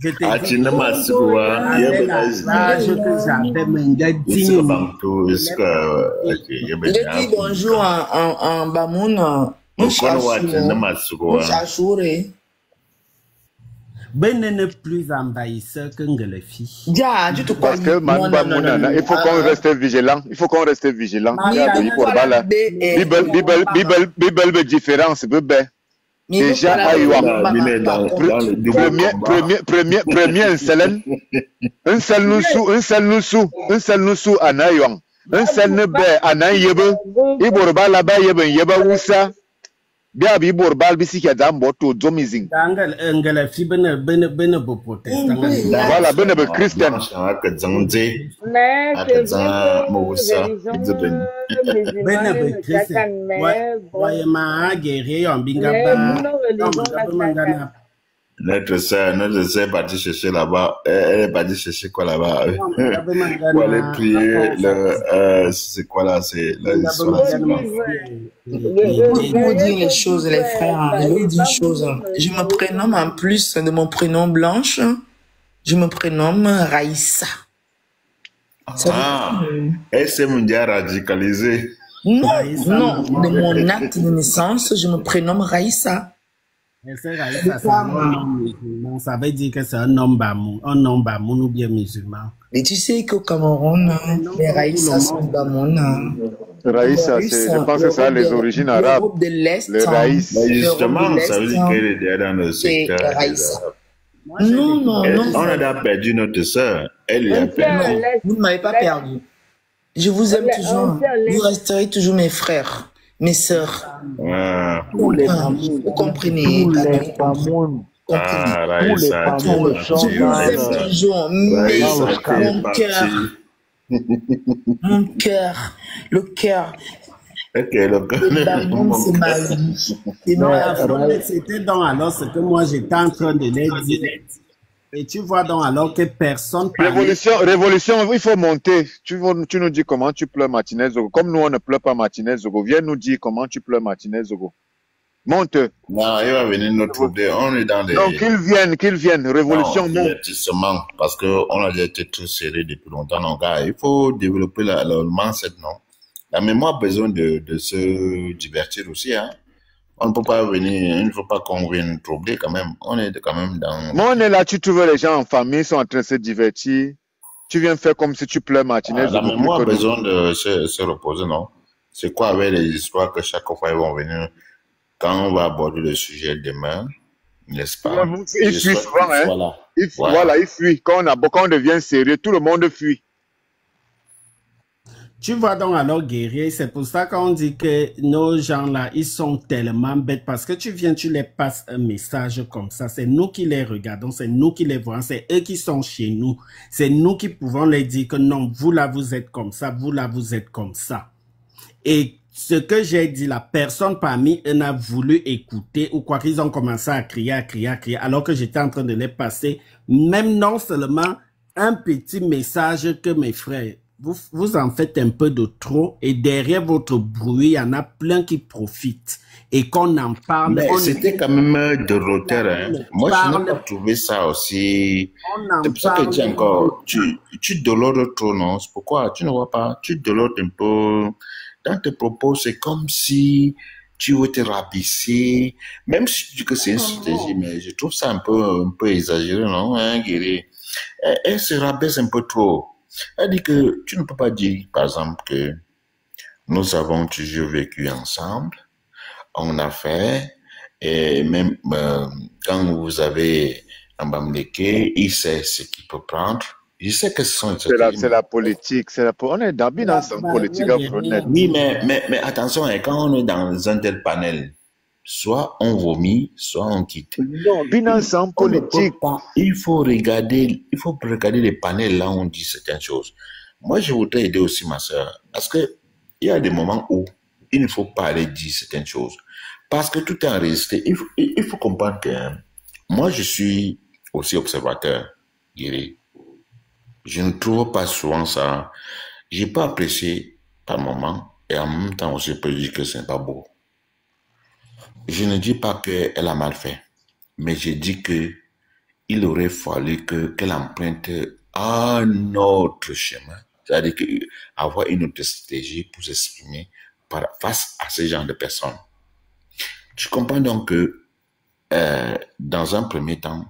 Je dis bonjour en Bamoun. Ben n'est plus envahisseur que Ngelefi. Parce que il faut qu'on reste vigilant. Il faut qu'on reste vigilant. Bible différence, bébé. Déjà, premier un seul nous sous Anayong, un seul nebe Anayebe, Iborba là-bas, Yeba Oussa, bien Biborbal, Bissikia Damboto, Domizing. Voilà, ben Christian. Notre sœur est partie chercher là-bas. Elle est partie chercher quoi là-bas? Pour aller prier, c'est quoi là? C'est je vais vous dire les choses, les frères. Je vais vous dire une chose. Je me prénomme en plus de mon prénom Blanche. Je me prénomme Raïssa. Elle s'est radicalisée. Non, de mon acte de naissance, je me prénomme Raïssa. Ça veut dire que c'est un homme bamoun ou bien musulman. Et tu sais qu'au Cameroun, les Raïssa sont bamoun. Raïssa, je pense que ça a les origines arabes. Les Raïs. Justement, ça veut dire qu'elle est déjà dans le secteur. Non. On a perdu notre sœur. Elle est perdue. Vous ne m'avez pas perdu. Je vous aime toujours. Vous resterez toujours mes frères. Mes sœurs. Vous comprenez. Je vous aime toujours. Mais mon cœur, le cœur. C'est ma vie. C'était donc alors ce que moi j'étais en train de les dire. Et tu vois donc alors que personne... Révolution, il faut monter. Tu nous dis comment tu pleures Martinez Zogo. Comme nous, on ne pleure pas Martinez Zogo. Viens nous dire comment tu pleures Martinez Zogo. Monte. Non, il va venir nous trouver. On est dans les... Donc, qu'ils viennent. Révolution, non. Divertissement. Parce qu'on a déjà été tous serrés depuis longtemps. Donc, il faut développer le mindset, non? La mémoire a besoin de se divertir aussi, hein. On ne peut pas venir, il ne faut pas qu'on vienne troubler quand même. On est quand même dans... Moi, on est là, tu trouves les gens en famille, sont en train de se divertir. Tu viens faire comme si tu pleures Martinez. La mémoire a besoin de se reposer, non? C'est quoi avec les histoires que chaque fois ils vont venir quand on va aborder le sujet demain, n'est-ce pas? Il fuit souvent, hein? Voilà, il fuit. Quand on devient sérieux, tout le monde fuit. Tu vois donc alors, guerrier, c'est pour ça qu'on dit que nos gens-là, ils sont tellement bêtes parce que tu viens, tu les passes un message comme ça. C'est nous qui les regardons, c'est nous qui les voyons, c'est eux qui sont chez nous. C'est nous qui pouvons les dire que non, vous là, vous êtes comme ça, vous là, vous êtes comme ça. Et ce que j'ai dit, la personne parmi eux n'a voulu écouter ou quoi qu'ils ont commencé à crier, alors que j'étais en train de les passer, même non seulement un petit message que mes frères, vous en faites un peu de trop et derrière votre bruit, il y en a plein qui profitent et qu'on en parle. Mais c'était quand même de retard. Hein. Moi, je n'ai pas trouvé ça aussi. C'est pour ça que tu dis encore, tu dolores trop, non? C'est pourquoi tu ne vois pas, tu dolores un peu. Dans tes propos, c'est comme si tu veux te rabaisser. Même si tu dis que c'est une stratégie, mais je trouve ça un peu exagéré, non, hein, Guéry? Elle se rabaisse un peu trop. Elle dit que tu ne peux pas dire, par exemple, que nous avons toujours vécu ensemble, on a fait, et même quand vous avez un Bamleke, il sait ce qu'il peut prendre. Je sais que ce sont c'est la politique, on est dans Binance politique. Oui, mais attention, quand on est dans un tel panel, soit on vomit, soit on quitte. Non, Binance en politique. Il faut regarder les panels là où on dit certaines choses. Moi, je voudrais aider aussi ma soeur, parce que il y a des moments où il ne faut pas aller dire certaines choses, parce que tout est enregistré. Il faut comprendre que moi, je suis aussi observateur, Guéry. Je ne trouve pas souvent ça. J'ai pas apprécié par moment et en même temps aussi je peux dire que ce n'est pas beau. Je ne dis pas qu'elle a mal fait, mais je dis que il aurait fallu qu'elle emprunte un autre chemin, c'est-à-dire avoir une autre stratégie pour s'exprimer face à ce genre de personnes. Tu comprends donc que dans un premier temps,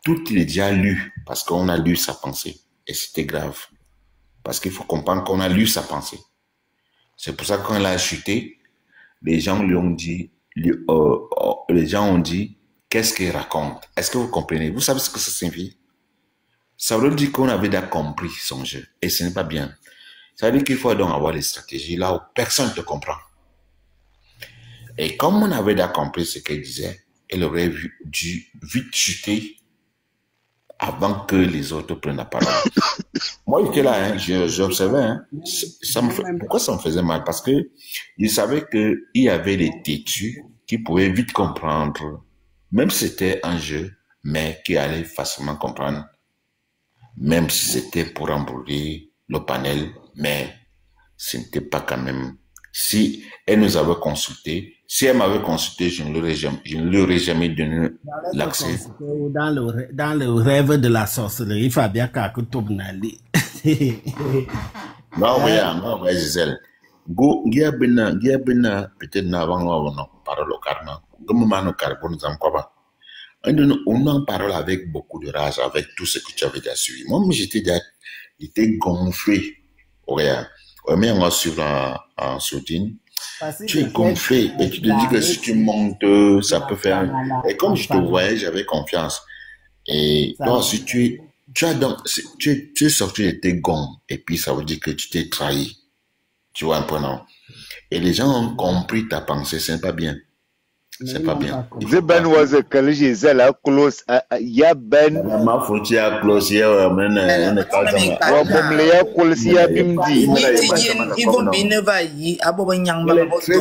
tout est déjà lu, parce qu'on a lu sa pensée. Et c'était grave. Parce qu'il faut comprendre qu'on a lu sa pensée. C'est pour ça que quand elle a chuté, les gens lui ont dit, les gens ont dit, qu'est-ce qu'il raconte? Est-ce que vous comprenez? Vous savez ce que ça signifie? Ça veut dire qu'on avait déjà compris son jeu. Et ce n'est pas bien. Ça veut dire qu'il faut donc avoir des stratégies là où personne ne te comprend. Et comme on avait déjà compris ce qu'elle disait, elle aurait dû vite chuter avant que les autres prennent la parole. Moi, j'étais là, hein, j'observais. Hein, pourquoi ça me faisait mal? Parce que je savais qu'il y avait des têtus qui pouvaient vite comprendre, même si c'était un jeu, mais qui allaient facilement comprendre, même si c'était pour embrouiller le panel, mais ce n'était pas quand même... Si elle nous avait consulté, si elle m'avait consulté, je ne lui aurais jamais donné l'accès. Dans le rêve de la sorcellerie, il faut bien que tout n'allait. Non, oui, Gisèle. Go, Gia Bena, peut-être n'avant non, parole au karma. Comme on carbone, on en parle avec beaucoup de rage, avec tout ce que tu avais déjà suivi. Moi, j'étais gonflé. Regarde. Mais on va suivre en soutien. Tu es gonflé et tu te dis que si tu montes, ça peut faire. Et comme je te voyais, j'avais confiance. Et toi, si tu es sorti de tes gonds, et puis ça veut dire que tu t'es trahi. Tu vois un peu, non? Et les gens ont compris ta pensée, c'est pas bien. C'est pas bien. Ben was a Gisèle à close. Ya Ben. Ma faute à close. Il très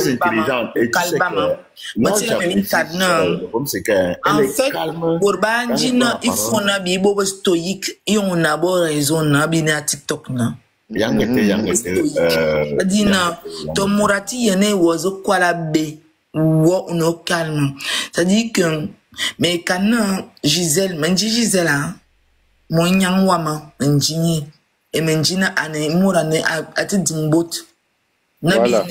intelligente. Et tu sais que moi, c'est que en fait, Bourbanjina, il faut na bibo stoïque et on a beau raison na bina TikTok na. Dina, ton morati yene wazo kwa la be. Ou no calme. C'est-à-dire que, mais quand Gisèle, menji Gisèle, mon yang wama, menji, et menjina ane, mourane, a te dimbot. Voilà,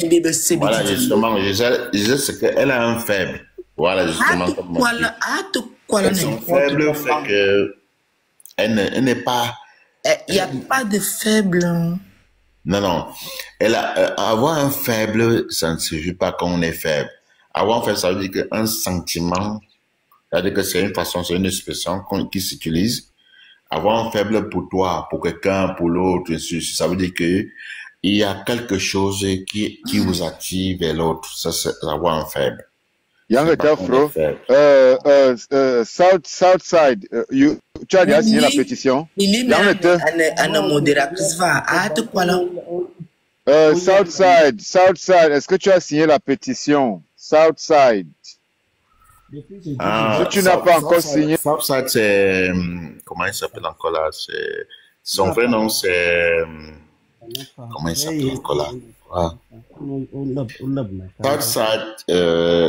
justement, Gisèle, c'est qu'elle a un faible. Voilà, justement. Son faible fait que, elle n'est pas. Il n'y a pas de faible. Non. Avoir un faible, ça ne suffit pas qu'on est faible. Avoir un faible, ça veut dire qu'un sentiment, c'est-à-dire que c'est une façon, c'est une expression qui s'utilise. Avoir un faible pour toi, pour quelqu'un, pour l'autre, ça veut dire que il y a quelque chose qui vous attire vers l'autre. Ça, c'est la voix en faible. Yang Tafro, Southside, tu as déjà signé la pétition? Southside, est-ce que tu as signé la pétition? Southside. Si tu n'as pas encore signé. Southside, c'est. Comment il s'appelle encore là? Son vrai nom, c'est. Comment il s'appelle encore là? Southside,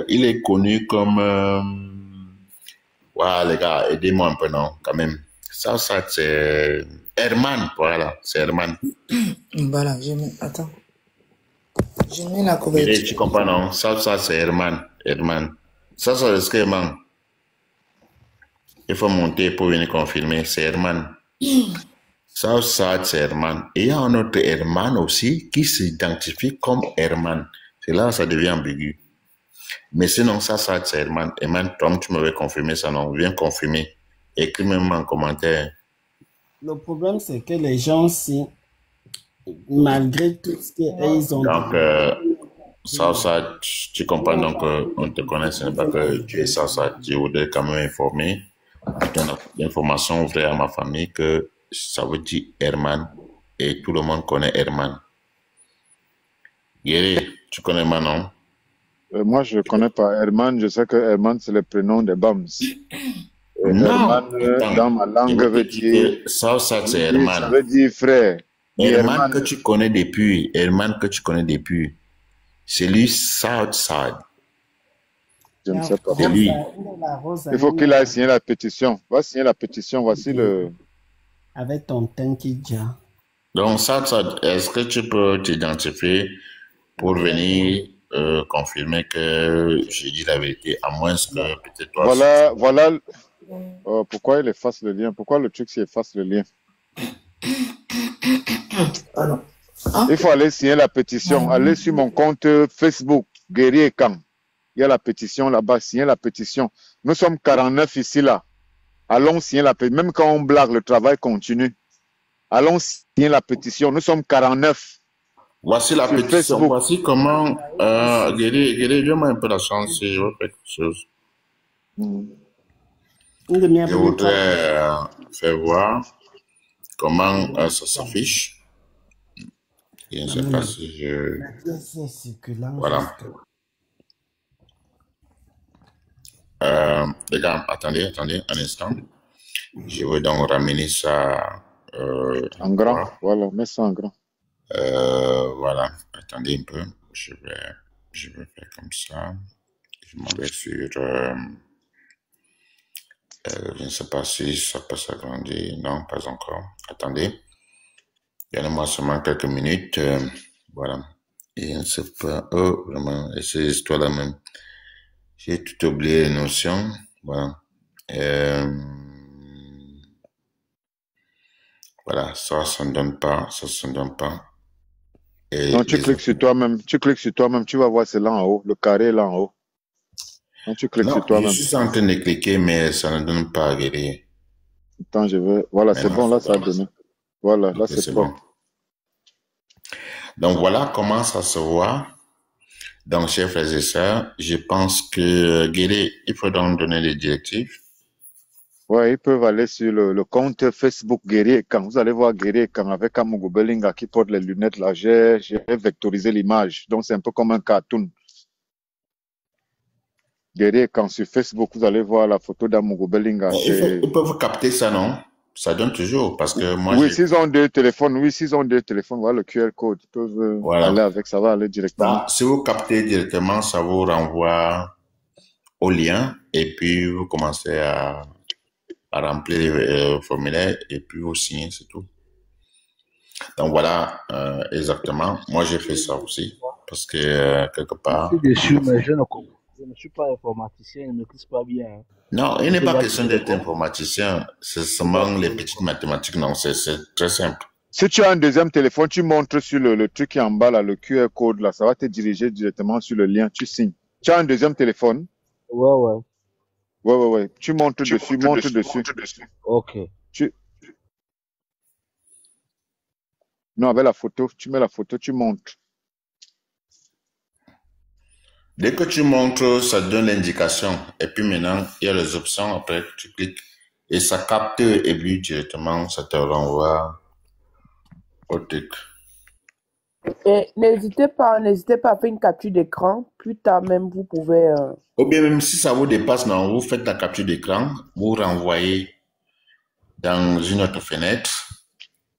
il est connu comme. Ouais, les gars, aidez-moi un peu, non, quand même. Southside, c'est. Herman, voilà, c'est Herman. Voilà, attends. Je mets la couverture. Tu comprends, non? Southside, c'est Herman. Ça, c'est ce que Herman. Il faut monter pour venir confirmer, c'est Herman. Southside, c'est Herman. Et il y a un autre Herman aussi qui s'identifie comme Herman. C'est là que ça devient ambigu. Mais sinon, Southside, c'est Herman. Herman, Tom, tu m'avais confirmé ça, non? Viens confirmer. Écris-moi en commentaire. Le problème, c'est que les gens, malgré tout ce qu'ils ont donc, Southside, tu comprends, donc on te connaît, ce n'est pas que tu es Southside. Je voudrais quand même informer, donner l'information vraie à ma famille que ça veut dire Herman et tout le monde connaît Herman. Guéry, tu connais Manon? Moi, je ne connais pas Herman. Je sais que Herman, c'est le prénom des Bams. Non, Herman, dans ma langue, veut dire. Southside, c'est Herman. Ça veut dire frère. Herman que tu connais depuis. C'est lui, Southside. Je ne sais pas. C'est lui. Il faut qu'il aille signer la pétition. Va signer la pétition. Voici le. Avec ton teint qui déjà. Donc, Southside, est-ce que tu peux t'identifier pour venir confirmer que j'ai dit la vérité, à moins que peut-être toi. Voilà. Pourquoi il efface le lien? Pourquoi le truc s'efface le lien? Il faut aller signer la pétition. Allez sur mon compte Facebook, Guerrier Kang. Il y a la pétition là-bas. Signer la pétition. Nous sommes 49 ici, là. Allons signer la pétition. Même quand on blague, le travail continue. Allons signer la pétition. Nous sommes 49. Voici la pétition. Facebook. Voici comment. Guerrier, donne-moi un peu la chance si je veux faire quelque chose. Je voudrais faire voir comment ça s'affiche. Je ne sais pas si je... Voilà. Les gars, attendez un instant. Je vais donc ramener ça... en grand, voilà, mets ça en grand. Voilà, attendez un peu. Je vais faire comme ça. Je m'en vais sur... je ne sais pas si ça peut s'agrandir. Non, pas encore. Attendez. Donnez-moi seulement quelques minutes. Voilà. Et je ne sais pas. Oh, vraiment, c'est l'histoire-là même. J'ai tout oublié les notions. Voilà. Voilà, ça ne donne pas. Ça ne donne pas. Et non, tu cliques sur toi-même. Tu vas voir, c'est là en haut. Le carré est là en haut. Non, tu cliques sur toi-même. Je suis en train de cliquer, mais ça ne donne pas à guérir. Attends, je vais... Voilà, c'est bon, là, ça a donné. Voilà, là, c'est bon. Donc, voilà comment ça se voit. Donc, chers frères et sœurs, je pense que Guéry, il faut donc donner les directives. Ouais, ils peuvent aller sur le compte Facebook Guerrier Kang. Vous allez voir Guerrier Kang avec Amogo Belinga qui porte les lunettes là. J'ai vectorisé l'image. Donc, c'est un peu comme un cartoon. Guerrier Kang sur Facebook, vous allez voir la photo d'Amogo Belinga. Ils peuvent capter ça, non? Ça donne toujours, parce que moi... Oui, s'ils ont deux téléphones, voilà le QR code. Ils peuvent aller avec, ça va aller directement. Donc, si vous captez directement, ça vous renvoie au lien et puis vous commencez à remplir le formulaire et puis vous signez, c'est tout. Donc voilà, exactement. Moi, j'ai fait ça aussi, parce que quelque part... Je suis déçu, mais je ne suis pas informaticien, je ne maîtrise pas bien. Non, il n'est pas question d'être informaticien, c'est seulement les petites mathématiques, non, c'est très simple. Si tu as un deuxième téléphone, tu montres sur le truc qui est en bas, là, le QR code, là, ça va te diriger directement sur le lien, tu signes. Tu as un deuxième téléphone? Ouais. Ouais. Tu montres dessus, montre dessus. Ok. Non, avec la photo, tu mets la photo, tu montres. Dès que tu montres, ça te donne l'indication. Et puis maintenant, il y a les options. Après, tu cliques et ça capte et puis directement, ça te renvoie au truc. Et n'hésitez pas à faire une capture d'écran. Plus tard même, vous pouvez... Ou bien même si ça vous dépasse, non, vous faites la capture d'écran, vous renvoyez dans une autre fenêtre.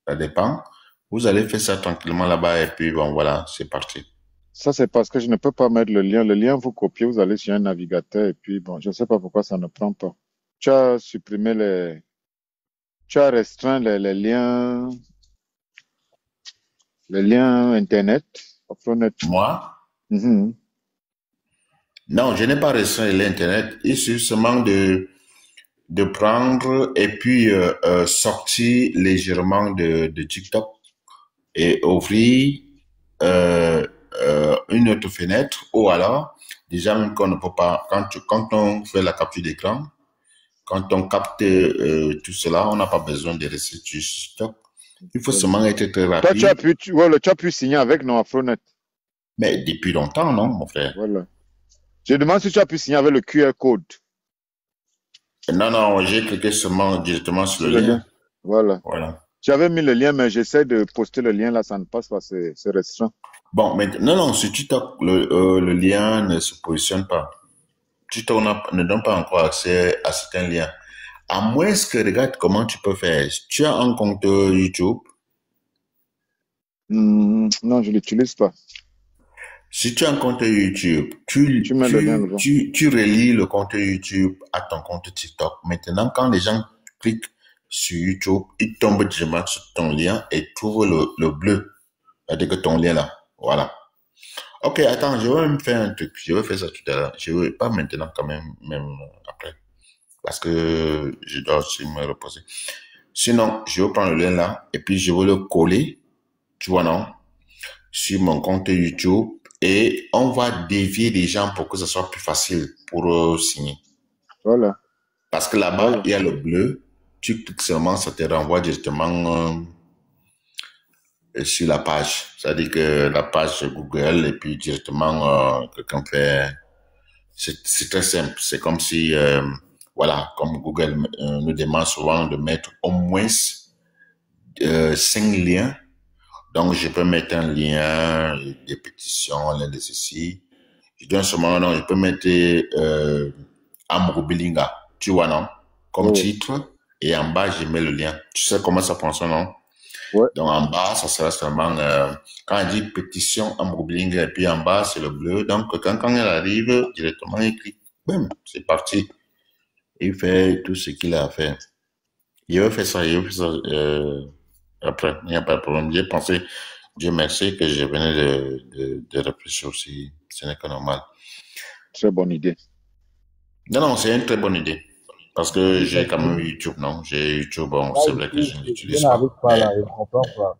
Ça dépend. Vous allez faire ça tranquillement là-bas et puis bon, voilà, c'est parti. Ça, c'est parce que je ne peux pas mettre le lien. Le lien, vous copiez, vous allez sur un navigateur et puis bon, je ne sais pas pourquoi ça ne prend pas. Tu as supprimé les... Tu as restreint les liens Internet, Afronet. Moi? Non, je n'ai pas restreint l'Internet. Il suffit seulement de prendre et puis sortir légèrement de TikTok et ouvrir une autre fenêtre, ou alors, déjà même qu'on ne peut pas, quand on fait la capture d'écran, quand on capte tout cela, on n'a pas besoin de rester sur TikTok. Il faut seulement être très rapide. Toi, tu as pu signer avec non Afronet. Mais depuis longtemps, non, mon frère? Voilà. Je demande si tu as pu signer avec le QR code. Non, j'ai cliqué seulement directement sur le lien. Voilà. J'avais mis le lien, mais j'essaie de poster le lien là, ça ne passe pas, c'est restreint. Bon, mais non, sur TikTok, le lien ne se positionne pas. TikTok ne donne pas encore accès à certains liens. À moins que, regarde comment tu peux faire. Tu as un compte YouTube? Non, je ne l'utilise pas. Si tu as un compte YouTube, tu relis le compte YouTube à ton compte TikTok. Maintenant, quand les gens cliquent sur YouTube, ils tombent directement sur ton lien et trouvent le bleu. C'est-à-dire que ton lien là. Voilà. Ok, attends, je vais même faire un truc. Je vais faire ça tout à l'heure. Je ne vais pas maintenant quand même après. Parce que je dois aussi me reposer. Sinon, je vais prendre le lien là et puis je vais le coller, tu vois, non, sur mon compte YouTube et on va dévier les gens pour que ce soit plus facile pour signer. Voilà. Parce que là-bas, il y a le bleu. Tu cliques seulement, ça te renvoie directement sur la page. C'est-à-dire que la page Google et puis directement quelqu'un fait... C'est très simple. C'est comme si... voilà, comme Google nous demande souvent de mettre au moins 5 liens. Donc, je peux mettre un lien, des pétitions, l'un de ceci. Je donne seulement, non, je peux mettre Amrubilinga, tu vois, non? Comme titre. Et en bas, je mets le lien. Tu sais comment ça fonctionne, non? Ouais. Donc, en bas, ça sera seulement, quand on dit pétition Amrubilinga, et puis en bas, c'est le bleu. Donc, quand elle arrive, directement, il clique. Bam, c'est parti. Il fait tout ce qu'il a à faire. Il va faire ça, après, il n'y a pas de problème. J'ai pensé, Dieu merci, que je venais de réfléchir aussi. Ce n'est que normal. Très bonne idée. Non, c'est une très bonne idée. Parce que j'ai quand même YouTube, non? J'ai YouTube, bon, c'est vrai que je ne l'utilise pas. Je n'arrive pas là, je ne comprends pas.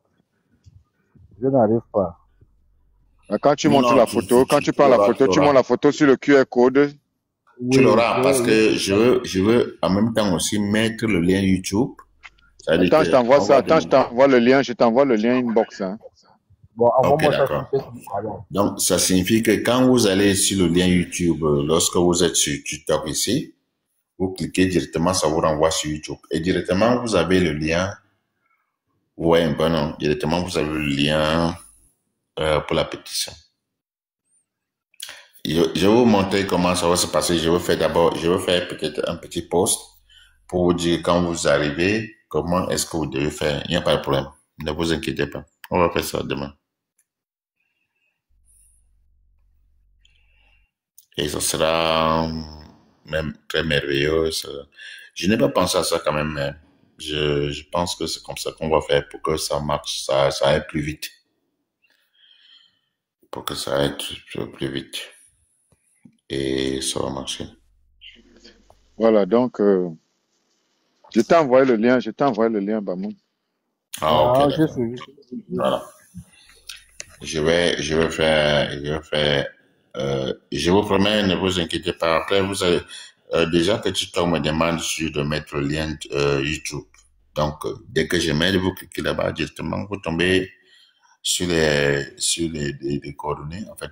Je n'arrive pas. Quand tu montres la photo, quand tu prends la photo, tu montes la photo sur le QR code. Tu l'auras parce que je veux en même temps aussi mettre le lien YouTube. Attends, je t'envoie ça. Attends, je t'envoie le lien inbox. Hein. Bon, ok, d'accord. Donc, ça signifie que quand vous allez sur le lien YouTube, lorsque vous êtes sur TikTok ici, vous cliquez directement, ça vous renvoie sur YouTube. Et directement, vous avez le lien. Ouais, un peu non. Directement, vous avez le lien pour la pétition. Je vais vous montrer comment ça va se passer. Je vais faire peut-être un petit post pour vous dire quand vous arrivez, comment est-ce que vous devez faire. Il n'y a pas de problème. Ne vous inquiétez pas. On va faire ça demain. Et ça sera même très merveilleux. Je n'ai pas pensé à ça quand même, mais je pense que c'est comme ça qu'on va faire pour que ça marche, ça aille plus vite. Pour que ça aille plus vite. Et ça va marcher. Voilà, donc, je t'ai envoyé le lien, Bamou. Ah, ok, d'accord. Voilà. Je vais faire, je vous promets, ne vous inquiétez pas. Après, vous avez, déjà que TikTok me demande de mettre le lien YouTube. Donc, dès que je mets, vous cliquez là-bas directement, vous tombez sur les coordonnées, en fait,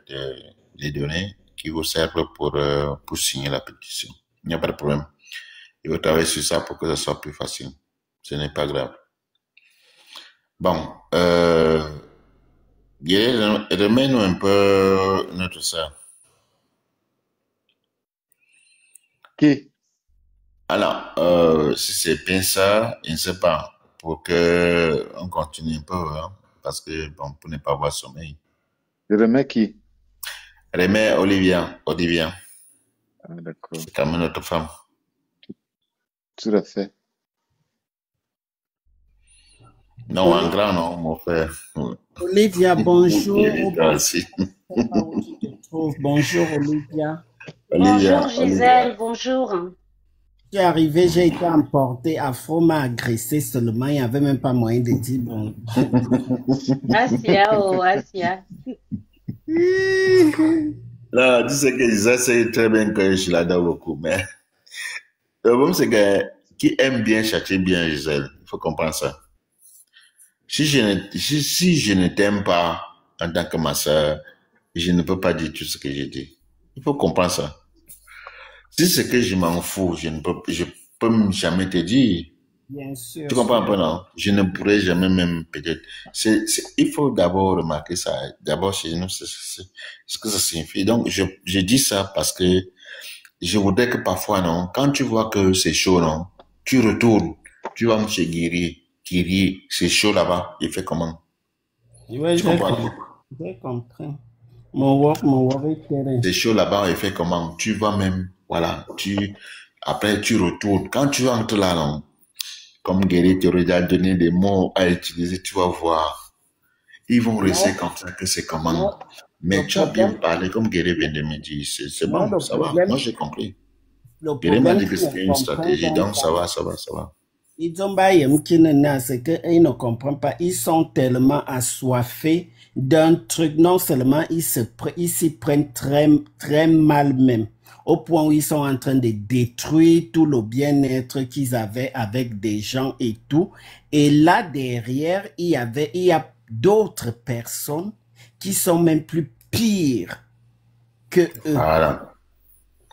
les données qui vous servent pour signer la pétition. Il n'y a pas de problème. Il faut travailler sur ça pour que ça soit plus facile. Ce n'est pas grave. Bon, remets-nous un peu notre sœur. Qui? Alors, si c'est bien ça, je ne sais pas, pour que on continue un peu, hein, parce que, bon, pour ne pas avoir sommeil. Remets qui? Remets Olivia. Ah, d'accord. C'est quand même notre femme. Tout à fait. Non, en grand, non, mon frère. Olivia, bonjour. Merci. Bonjour, Olivia. Bonjour, Gisèle, bonjour. Je suis arrivé, j'ai été emporté. Afro m'a agressé seulement. Il n'y avait même pas moyen de dire bon. Asia. Là, tu sais que Gisèle sait très bien que je l'adore beaucoup, mais le problème, c'est que qui aime bien châtie bien Gisèle. Il faut comprendre ça. Si je ne t'aime pas en tant que ma soeur, je ne peux pas dire tout ce que j'ai dit. Il faut comprendre ça. Si c'est que je m'en fous, je peux jamais te dire. Bien sûr. Tu comprends un peu, non? Je ne pourrais jamais même peut-être. Il faut d'abord remarquer ça. D'abord, chez nous, c'est ce que ça signifie. Donc, je dis ça parce que je voudrais que parfois, non, quand tu vois que c'est chaud, non, tu retournes, tu vas me chez Guiri, c'est chaud là-bas, il fait comment? Oui, tu comprends? J'ai compris. Mon work est terrain. C'est chaud là-bas, il fait comment? Tu vas même, voilà, après tu retournes. Quand tu entres là, non, comme Guiri te a donné des mots à utiliser, tu vas voir. Ils vont rester comme ça, que c'est comment? Non. Mais tu as bien parlé, comme Guiri vient de me dire, c'est bon, ça va. Moi, j'ai compris. Guiri m'a dit que c'était une stratégie, donc ça va. Ils ont c'est qu'ils ne comprennent pas. Ils sont tellement assoiffés d'un truc. Non seulement ils s'y prennent très, très mal même. Au point où ils sont en train de détruire tout le bien-être qu'ils avaient avec des gens et tout. Et là, derrière, il y a d'autres personnes qui sont même plus pires que eux. Voilà.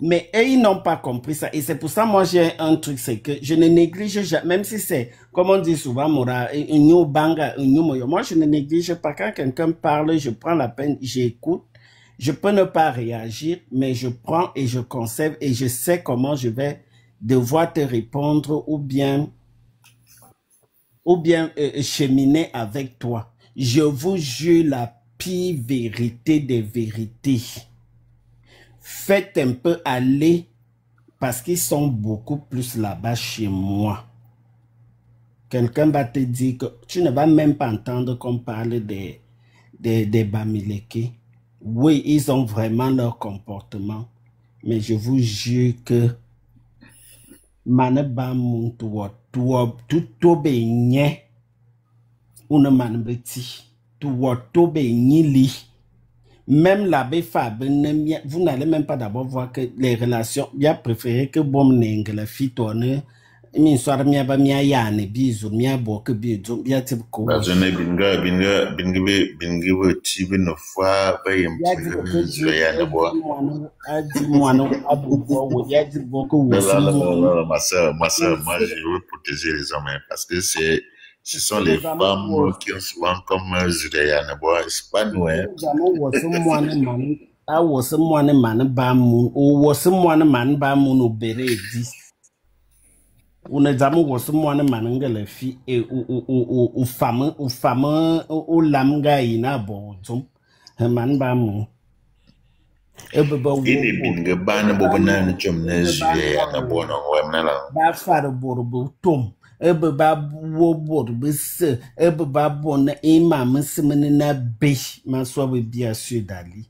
Mais eux, ils n'ont pas compris ça. Et c'est pour ça, moi, j'ai un truc, c'est que je ne néglige jamais, même si c'est, comme on dit souvent, moi, je ne néglige pas. Quand quelqu'un parle, je prends la peine, j'écoute. Je peux ne pas réagir, mais je prends et je conserve et je sais comment je vais devoir te répondre ou bien cheminer avec toi. Je vous jure la pire vérité des vérités. Faites un peu aller parce qu'ils sont beaucoup plus là-bas chez moi. Quelqu'un va te dire que tu ne vas même pas entendre qu'on parle des Bamileke. Oui, ils ont vraiment leur comportement, mais je vous jure que maneba muntu tutobe nye une manbeti tuwotobe nyili. Même l'abbé Fab, vous n'allez même pas d'abord voir que les relations, bien préféré que bon n'engle fit tourne, min soir mia ba mia yane bizu mia boke bizu bien type ko. Bah je n'ai bingue tibi no fois ba yem je yane bois. Adi moano abu wo ya di boko wo. Non, ma soeur, moi je veux protéger les hommes parce que ce sont les femmes qui ont souvent comme Zureyane bois, c'est pas nous, hein. Ba wo bod bese ba bon ima msemene na be maswa be bia sudali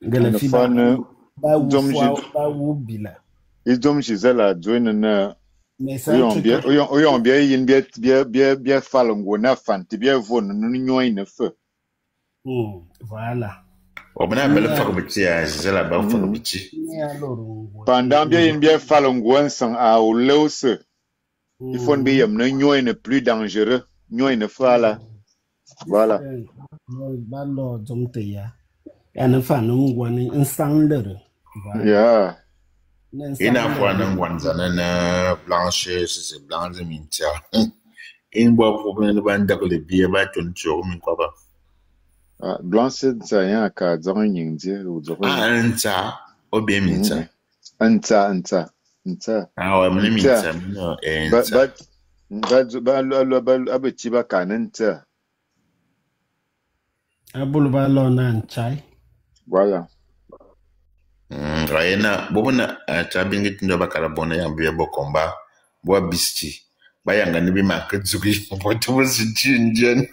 ngala fi ba wo bila Idom Gisela joine na oyon bien yin bien falongo na fanti bien von no nyoy na fe. Voilà. Obna belle fakobiti a Gisela ba fakobiti. Pendant bien yin bien falongo ensan a o leuse. Il faut bien ne plus dangereux, ne là. Voilà. Balo Zomteya. And a fan one in Sander. Yeah. Une fois, na blanche, c'est blanche, mintia. Une fois, problème de bande de bière, va ton sur min quoi pas. Blanche, ça y a qu'à dire un indien ou dire. Ah, un ça, ou bien mintia. Un ça. Ah ouais, mais mintia, Abetiba canenta. Abulbalo nan chai. Voilà. Rayena, bobona chabingi tindo bakara bona ya biya bo komba, bo bisti. Bayanga ni bi market zugi, bo to siti indian.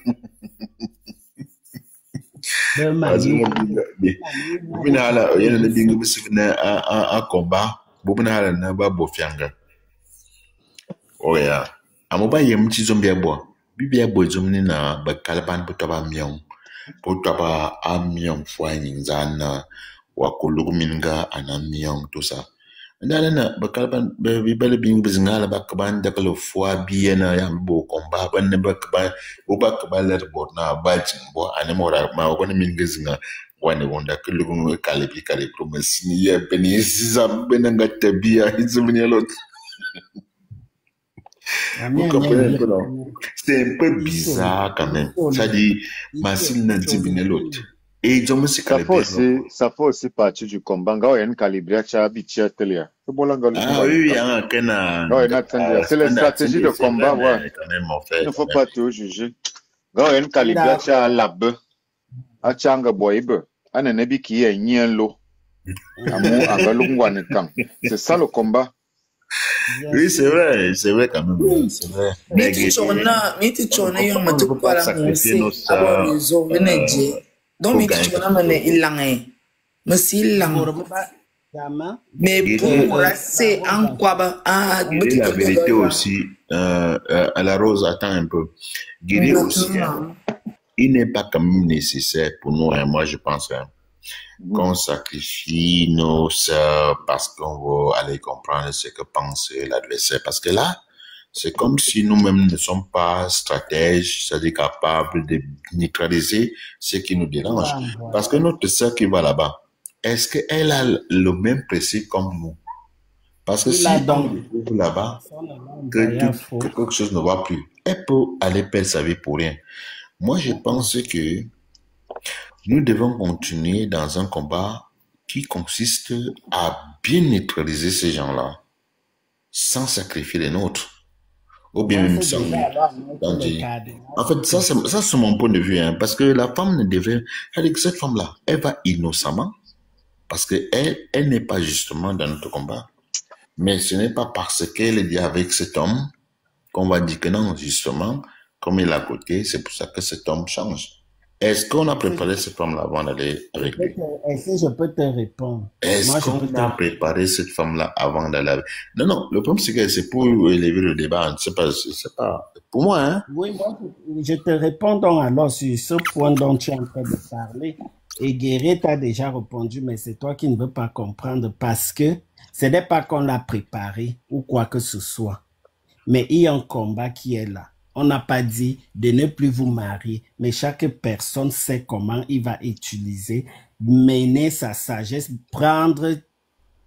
Bobina hala yena le bingi bisifna a komba, bobina hala na ba bo fianga. Oh ya. Amoba yem chi zombia bo. Bibia bo zomni na bakala ban bo toba mion. Bo toba a mion fwa nyinzana. Wakulugu minga anamiong tout ça. Ndalena bakalban bibele bing bizingala bakban dakalo fois biena yambo komba ban bakban ubakba let bot na bajin bo anemora ma wona minga zinga wane wonda kulugu kalibi promesini ye beni sizam benanga tabia izumni lot. C'est un peu bizarre quand même. Ça dit Masil Nantibine l'autre. Et ça fait aussi partie du combat. Il y a une calibrée qui a habitué. Ah oui, c'est la stratégie de combat. Il ne faut pas tout juger. Il y a une calibrée qui a lab. A changa boibe. A nenebi qui est nienlo. C'est ça le combat. Oui, c'est vrai quand même. C'est vrai. Mais tu tournes, il y a un truc pour la musique. Donc, il mais pour c'est en quoi la vérité aussi, à la rose, attends un peu. Guérir aussi, il n'est pas quand même nécessaire pour nous, hein, moi je pense, hein, qu'on sacrifie nos sœurs parce qu'on va aller comprendre ce que pense l'adversaire. Parce que là, c'est comme si nous-mêmes ne sommes pas stratèges, c'est-à-dire capables de neutraliser ce qui nous dérange. Parce que notre sœur qui va là-bas, est-ce qu'elle a le même principe comme nous? Parce que si on trouve là-bas que quelque chose ne va plus, elle peut aller perdre sa vie pour rien. Moi, je pense que nous devons continuer dans un combat qui consiste à bien neutraliser ces gens-là, sans sacrifier les nôtres. Ou bien même sans. En fait, ça c'est mon point de vue, hein, parce que la femme ne devrait. Avec cette femme-là, elle va innocemment, parce qu'elle n'est pas justement dans notre combat. Mais ce n'est pas parce qu'elle est liée avec cet homme qu'on va dire que non, justement, comme il est à côté, c'est pour ça que cet homme change. Est-ce qu'on a préparé cette femme-là avant d'aller avec lui? Est-ce que je peux te répondre? Est-ce qu'on a préparé cette femme-là avant d'aller avec lui? Non, le problème c'est que c'est pour élever le débat. C'est pas, pour moi, hein? Oui, moi, je te réponds donc alors sur ce point dont tu es en train de parler. Et Guéret t'a déjà répondu, mais c'est toi qui ne veux pas comprendre parce que ce n'est pas qu'on l'a préparé ou quoi que ce soit. Mais il y a un combat qui est là. On n'a pas dit de ne plus vous marier, mais chaque personne sait comment il va utiliser, mener sa sagesse, prendre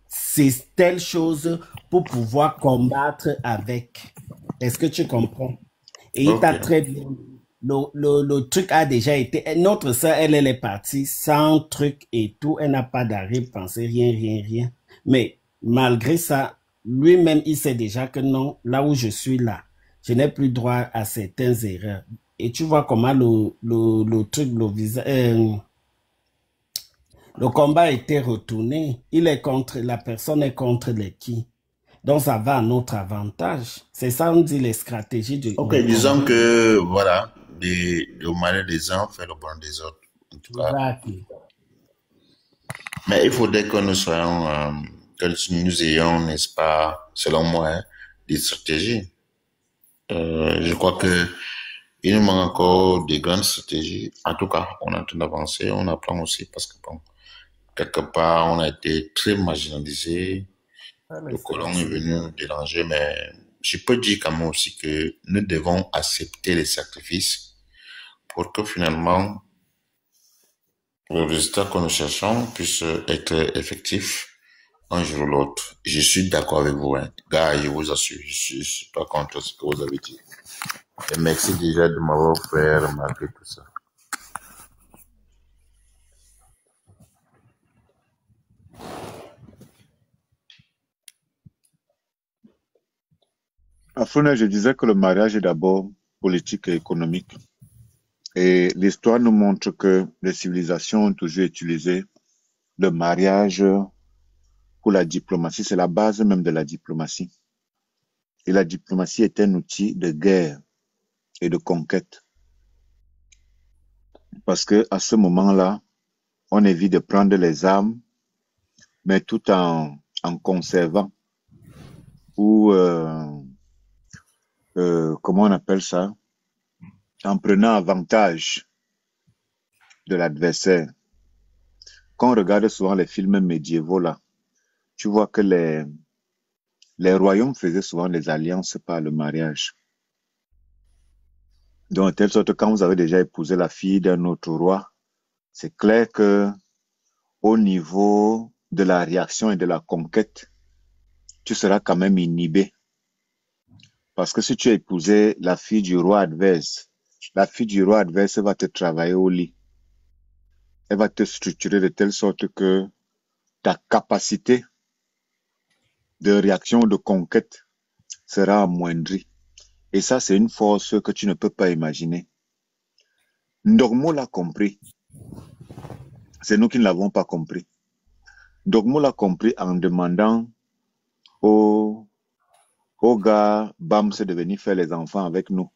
ces telles choses pour pouvoir combattre avec. Est-ce que tu comprends? Et il t'a très bien. Le truc a déjà été. Notre sœur, elle est partie sans truc et tout. Elle n'a pas d'arrière-pensée, rien. Mais malgré ça, lui-même, il sait déjà que non, là où je suis là, je n'ai plus droit à certaines erreurs. Et tu vois comment le truc, le combat a été retourné. La personne est contre les qui. Donc ça va à notre avantage. C'est ça, on dit les stratégies du combat. Disons que, voilà, le malheur des uns fait le bon des autres. En tout cas. Exactement. Mais il faudrait que nous soyons, que nous ayons, n'est-ce pas, selon moi, hein, des stratégies. Je crois que il nous manque encore des grandes stratégies. En tout cas, on est en train d'avancer, on apprend aussi parce que bon, quelque part, on a été très marginalisé. Le colon est venu nous déranger, mais je peux dire quand même aussi que nous devons accepter les sacrifices pour que finalement le résultat que nous cherchons puisse être effectif un jour ou l'autre. Je suis d'accord avec vous, hein. Gars, je vous assure, je suis pas contre ce que vous avez dit. Et merci déjà de m'avoir fait remarquer tout ça. Afrouna, je disais que le mariage est d'abord politique et économique. Et l'histoire nous montre que les civilisations ont toujours utilisé le mariage pour la diplomatie. C'est la base même de la diplomatie. Et la diplomatie est un outil de guerre et de conquête. Parce que à ce moment-là, on évite de prendre les armes, mais tout en conservant ou comment on appelle ça, en prenant avantage de l'adversaire. Quand on regarde souvent les films médiévaux là, tu vois que les royaumes faisaient souvent des alliances par le mariage. Donc, de telle sorte que quand vous avez déjà épousé la fille d'un autre roi, c'est clair que au niveau de la réaction et de la conquête, tu seras quand même inhibé. Parce que si tu as épousé la fille du roi adverse, la fille du roi adverse va te travailler au lit. Elle va te structurer de telle sorte que ta capacité de réaction, de conquête sera amoindrie. Et ça, c'est une force que tu ne peux pas imaginer. Ndogmo l'a compris. C'est nous qui ne l'avons pas compris. Ndogmo l'a compris en demandant aux gars Bams de venir faire les enfants avec nous.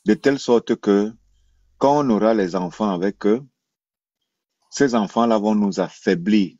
De telle sorte que quand on aura les enfants avec eux, ces enfants-là vont nous affaiblir.